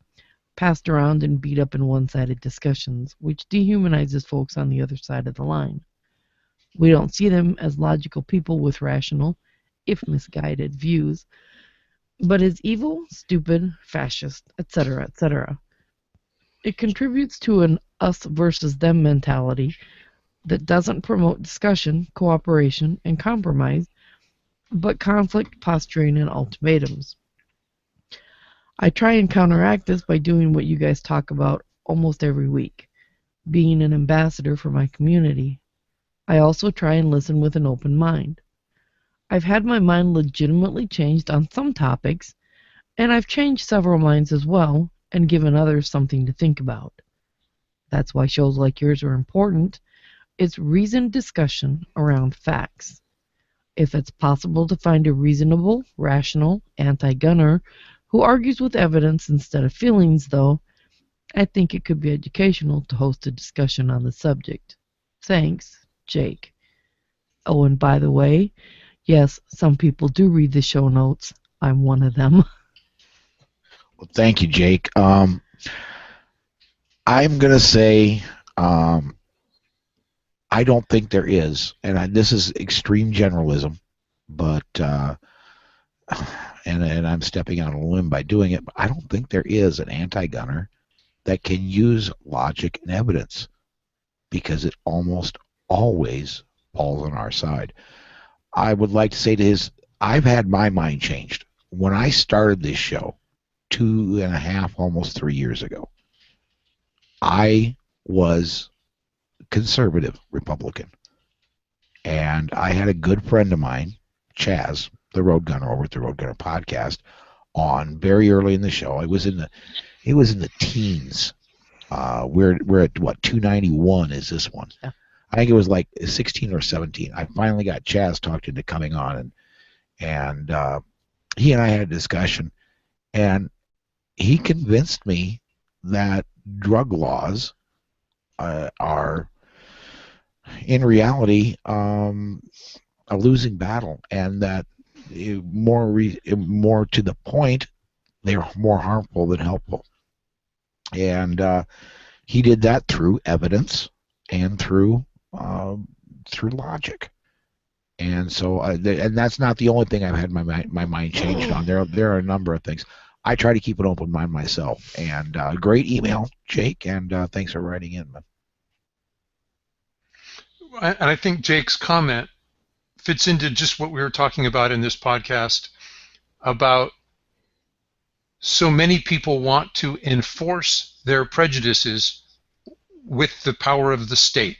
Speaker 4: passed around and beat up in one-sided discussions, which dehumanizes folks on the other side of the line. We don't see them as logical people with rational, if misguided, views, but as evil, stupid, fascist, etc., etc. It contributes to an us versus them mentality that doesn't promote discussion, cooperation, and compromise, but conflict, posturing, and ultimatums. I try and counteract this by doing what you guys talk about almost every week, being an ambassador for my community. I also try and listen with an open mind. I've had my mind legitimately changed on some topics, and I've changed several minds as well, and given others something to think about. That's why shows like yours are important. It's reasoned discussion around facts. If it's possible to find a reasonable, rational, anti-gunner who argues with evidence instead of feelings, though, I think it could be educational to host a discussion on the subject. Thanks, Jake. Oh, and by the way, yes, some people do read the show notes. I'm one of them.
Speaker 2: Well, thank you, Jake. I'm going to say I don't think there is, and this is extreme generalism, but and I'm stepping out on a limb by doing it, but I don't think there is an anti-gunner that can use logic and evidence, because it almost always falls on our side. I would like to say I've had my mind changed. When I started this show 2.5, almost 3 years ago, I was conservative Republican, and I had a good friend of mine, Chaz, the Road Gunner over at the Road Gunner podcast, on very early in the show. It was in the teens. We're at what, 291 is this one?
Speaker 4: Yeah.
Speaker 2: I think it was like 16 or 17. I finally got Chaz talked into coming on, and he and I had a discussion, and he convinced me that drug laws are in reality a losing battle, and that more to the point, they're more harmful than helpful. And he did that through evidence and through logic. And so, and that's not the only thing I've had my mind changed on. There are a number of things. I try to keep an open mind myself. And great email, Jake, and thanks for writing in, man.
Speaker 1: And I think Jake's comment fits into just what we were talking about in this podcast about so many people want to enforce their prejudices with the power of the state.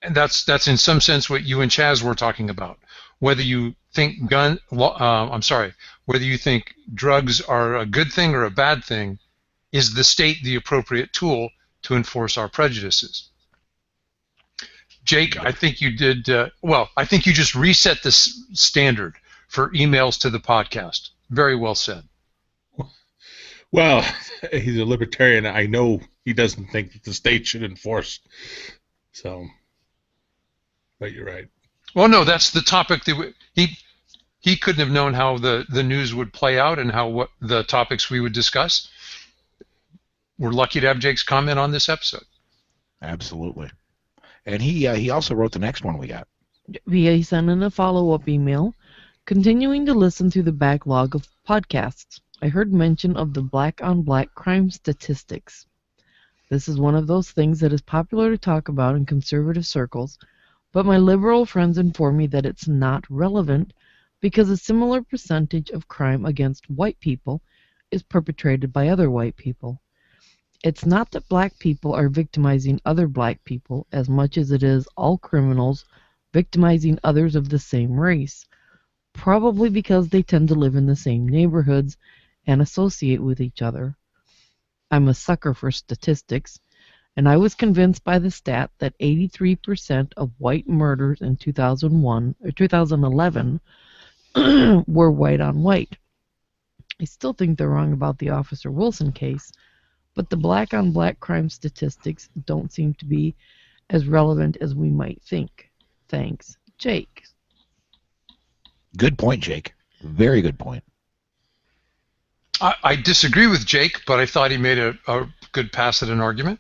Speaker 1: And that's in some sense what you and Chaz were talking about. Whether you think whether you think drugs are a good thing or a bad thing, is the state the appropriate tool to enforce our prejudices? Jake, I think you did, I think you just reset the standard for emails to the podcast. Very well said.
Speaker 3: Well, he's a libertarian. I know, he doesn't think that the state should enforce. So, but you're right.
Speaker 1: Well, no, that's the topic that he couldn't have known how the news would play out and what the topics we would discuss. We're lucky to have Jake's comment on this episode.
Speaker 2: Absolutely. And he also wrote the next one we got.
Speaker 4: He sent in a follow-up email. Continuing to listen through the backlog of podcasts, I heard mention of the black-on-black crime statistics. This is one of those things that is popular to talk about in conservative circles, but my liberal friends inform me that it's not relevant because a similar percentage of crime against white people is perpetrated by other white people. It's not that black people are victimizing other black people as much as it is all criminals victimizing others of the same race, probably because they tend to live in the same neighborhoods and associate with each other. I'm a sucker for statistics, and I was convinced by the stat that 83% of white murders in 2011 were white on white. I still think they're wrong about the Officer Wilson case, but the black on black crime statistics don't seem to be as relevant as we might think. Thanks, Jake.
Speaker 2: Good point, Jake. Very good point.
Speaker 1: I disagree with Jake, but I thought he made a good pass at an argument.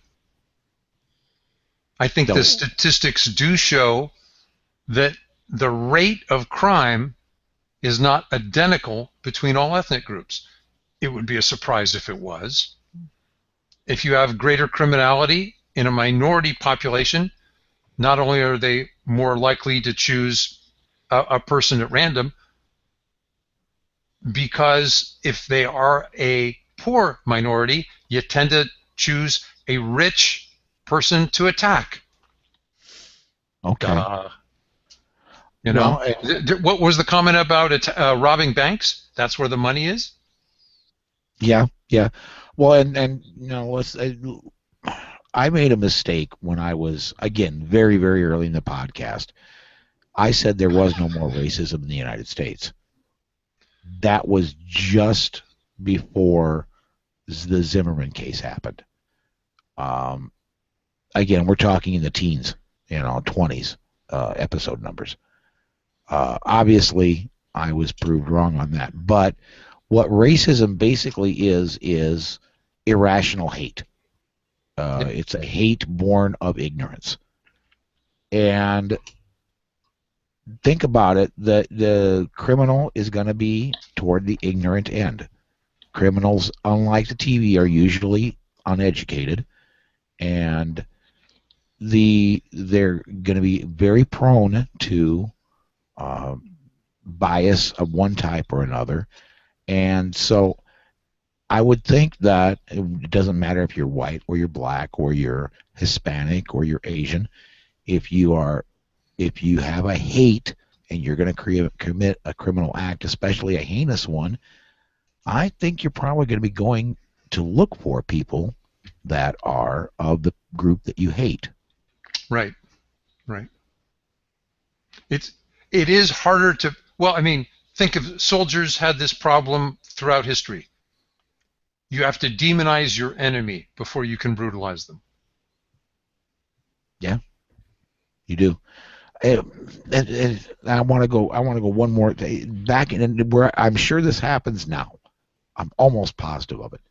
Speaker 1: I think the statistics do show that the rate of crime is not identical between all ethnic groups. It would be a surprise if it was. If you have greater criminality in a minority population, not only are they more likely to choose a person at random, because if they are a poor minority, you tend to choose a rich person to attack.
Speaker 2: Okay.
Speaker 1: What was the comment about robbing banks? That's where the money is?
Speaker 2: Yeah. Well, and I made a mistake when I was, again, very, very early in the podcast. I said there was no more racism in the United States. That was just before the Zimmerman case happened. Again, we're talking in the teens, 20s episode numbers. Obviously, I was proved wrong on that. But what racism basically is irrational hate. It's a hate born of ignorance. And think about it, the criminal is going to be toward the ignorant end. Criminals, unlike the TV, are usually uneducated, and they're going to be very prone to bias of one type or another. And so I would think that it doesn't matter if you're white or you're black or you're Hispanic or you're Asian, if you have a hate and you're going to commit a criminal act, especially a heinous one, I think you're probably going to be going to look for people that are of the group that you hate.
Speaker 1: Right. It is harder to, think of soldiers had this problem throughout history. You have to demonize your enemy before you can brutalize them.
Speaker 2: Yeah, you do. And I want to go one more back in where I'm sure this happens now. I'm almost positive of it.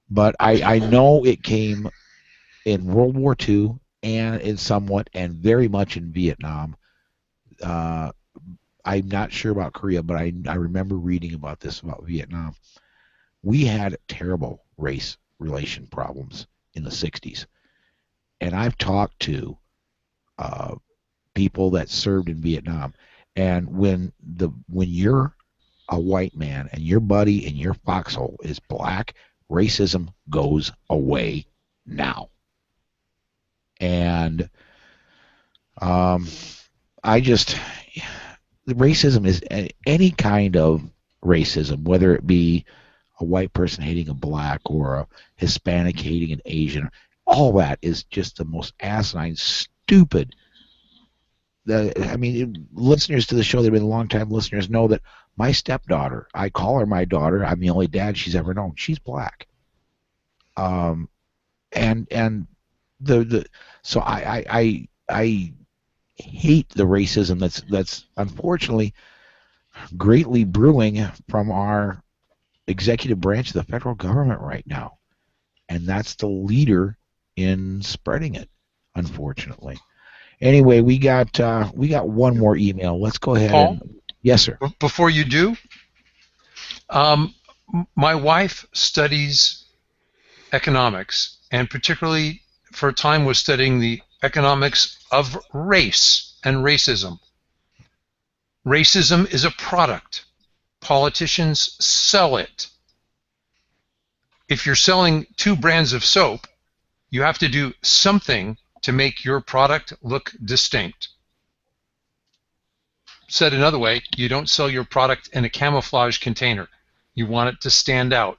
Speaker 2: But I know it came in World War II and very much in Vietnam. I'm not sure about Korea, but I remember reading about Vietnam. We had terrible race relation problems in the 60s. And I've talked to people that served in Vietnam, and when you're a white man and your buddy in your foxhole is black, racism goes away now. And racism is any kind of racism, whether it be a white person hating a black or a Hispanic hating an Asian, all that is just the most asinine, stupid. Listeners to the show that have been long-time listeners know that my stepdaughter, I call her my daughter. I'm the only dad she's ever known. She's black. and the so I hate the racism that's unfortunately greatly brewing from our executive branch of the federal government right now, and that's the leader in spreading it, unfortunately. Anyway, we got one more email. Let's go ahead
Speaker 1: Paul,
Speaker 2: and yes, sir.
Speaker 1: before you do, my wife studies economics, and particularly for a time was studying the economics of race and racism. Racism is a product. Politicians sell it. If you're selling 2 brands of soap, you have to do something to make your product look distinct. Said another way, you don't sell your product in a camouflage container. You want it to stand out.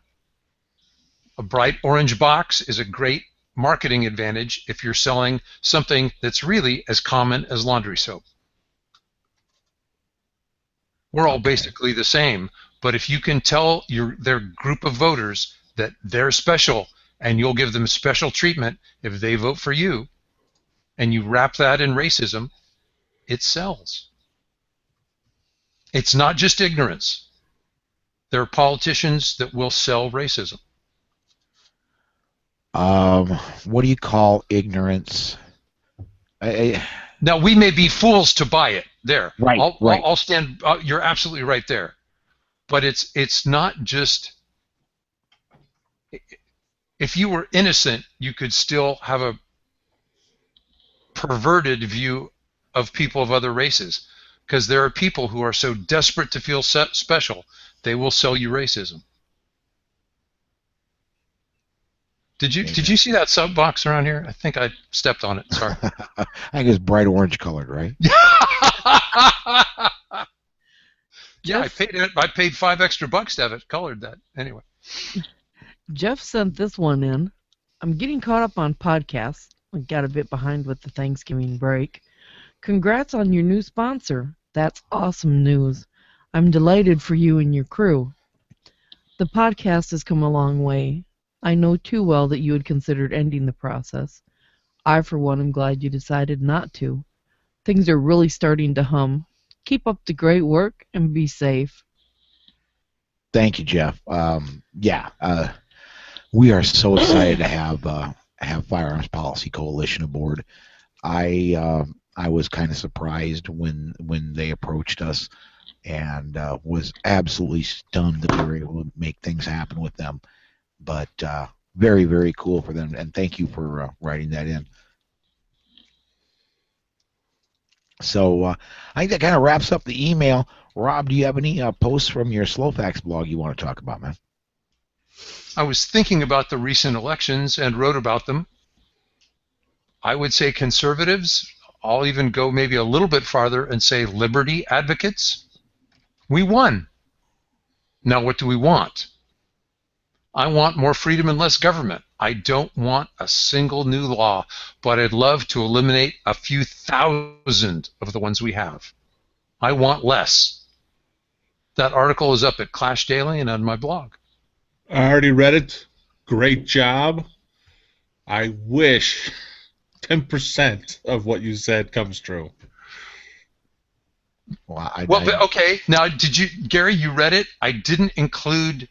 Speaker 1: A bright orange box is a great marketing advantage if you're selling something that's really as common as laundry soap. We're all basically the same, but if you can tell their group of voters that they're special and you'll give them special treatment if they vote for you, and you wrap that in racism, it sells. It's not just ignorance. There are politicians that will sell racism.
Speaker 2: What do you call ignorance?
Speaker 1: Now, we may be fools to buy it. There.
Speaker 2: Right.
Speaker 1: I'll stand. You're absolutely right there. But it's not just. If you were innocent, you could still have a perverted view of people of other races, because there are people who are so desperate to feel special, they will sell you racism. Did you see that soapbox around here? I think I stepped on it. Sorry.
Speaker 2: I think it's bright orange colored, right?
Speaker 1: Yeah, I paid $5 extra to have it colored that. Anyway.
Speaker 4: Jeff sent this one in. I'm getting caught up on podcasts. I got a bit behind with the Thanksgiving break. Congrats on your new sponsor. That's awesome news. I'm delighted for you and your crew. The podcast has come a long way. I know too well that you had considered ending the process. I, for one, am glad you decided not to. Things are really starting to hum. Keep up the great work and be safe.
Speaker 2: Thank you, Jeff. We are so excited to have Firearms Policy Coalition aboard. I was kind of surprised when they approached us, and was absolutely stunned that we were able to make things happen with them. But very, very cool for them, and thank you for writing that in. So I think that kind of wraps up the email. Rob, do you have any posts from your Slowfax blog you want to talk about, man?
Speaker 1: I was thinking about the recent elections and wrote about them. I would say conservatives. I'll even go maybe a little bit farther and say liberty advocates. We won. Now what do we want? I want more freedom and less government. I don't want a single new law, but I'd love to eliminate a few thousand of the ones we have. I want less. That article is up at Clash Daily and on my blog.
Speaker 3: I already read it. Great job. I wish 10% of what you said comes true.
Speaker 1: Okay. Now, Gary, you read it? I didn't include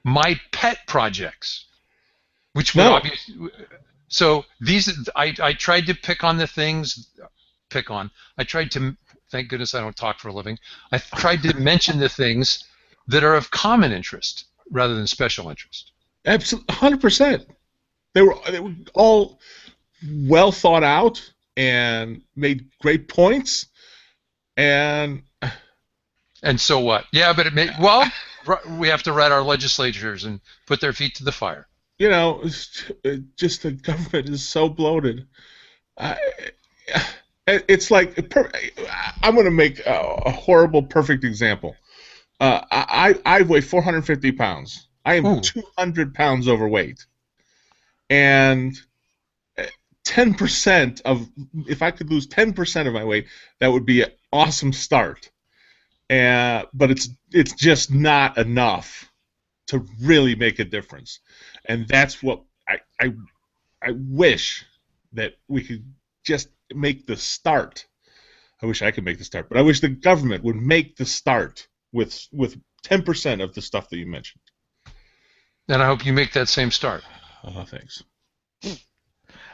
Speaker 1: my pet projects, which would obviously. So I tried to pick on the things. I tried to. Thank goodness I don't talk for a living. I tried to mention the things that are of common interest rather than special interest.
Speaker 3: Absolutely, 100%. They were all well thought out and made great points. And
Speaker 1: so what? Yeah, but we have to write our legislatures and put their feet to the fire.
Speaker 3: You know, just the government is so bloated. It's like I'm going to make a horrible, perfect example. I weigh 450 pounds. I am 200 pounds overweight. And 10% if I could lose 10% of my weight, that would be an awesome start. But it's just not enough to really make a difference. And that's what I wish that we could just make the start. I wish I could make the start, but I wish the government would make the start with 10% of the stuff that you mentioned.
Speaker 1: And I hope you make that same start.
Speaker 3: Oh, thanks.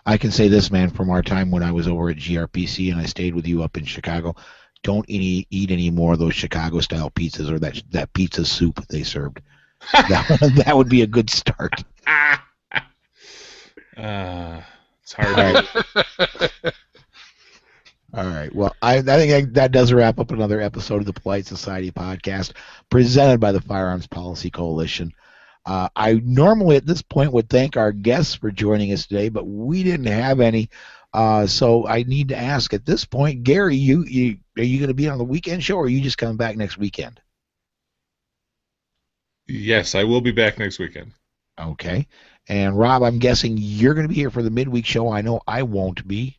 Speaker 2: I can say this, man, from our time when I was over at GRPC and I stayed with you up in Chicago, don't eat any more of those Chicago-style pizzas or that pizza soup they served. That would be a good start.
Speaker 3: It's hard.
Speaker 2: All right. Well, I think that does wrap up another episode of the Polite Society podcast presented by the Firearms Policy Coalition. I normally at this point would thank our guests for joining us today, but we didn't have any. So I need to ask at this point, Gary, are you going to be on the weekend show, or are you just coming back next weekend?
Speaker 3: Yes, I will be back next weekend.
Speaker 2: Okay. And Rob, I'm guessing you're going to be here for the midweek show. I know I won't be.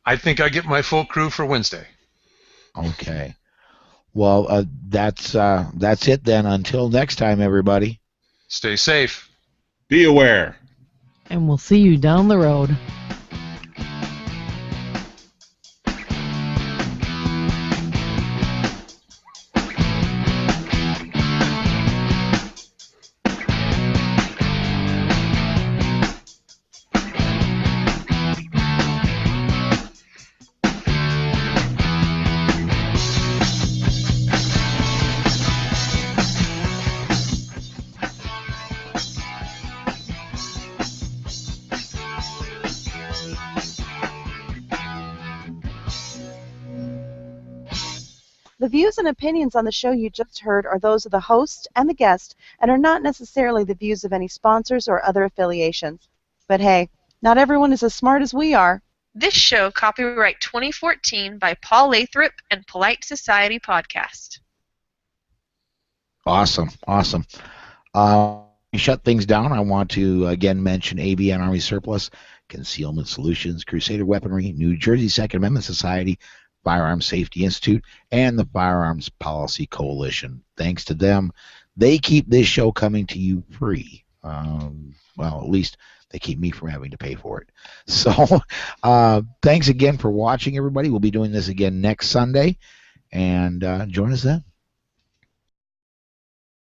Speaker 1: I think I get my full crew for Wednesday.
Speaker 2: Okay. Well, that's it then. Until next time, everybody.
Speaker 1: Stay safe.
Speaker 3: Be aware.
Speaker 4: And we'll see you down the road.
Speaker 5: The views and opinions on the show you just heard are those of the host and the guest and are not necessarily the views of any sponsors or other affiliations. But hey, not everyone is as smart as we are.
Speaker 6: This show copyright 2014 by Paul Lathrop and Polite Society Podcast.
Speaker 2: Awesome. To shut things down, I want to again mention ABN Army Surplus, Concealment Solutions, Crusader Weaponry, New Jersey Second Amendment Society, Firearms Safety Institute, and the Firearms Policy Coalition. Thanks to them, they keep this show coming to you free. Well, at least they keep me from having to pay for it. So thanks again for watching, everybody. We'll be doing this again next Sunday, and join us then.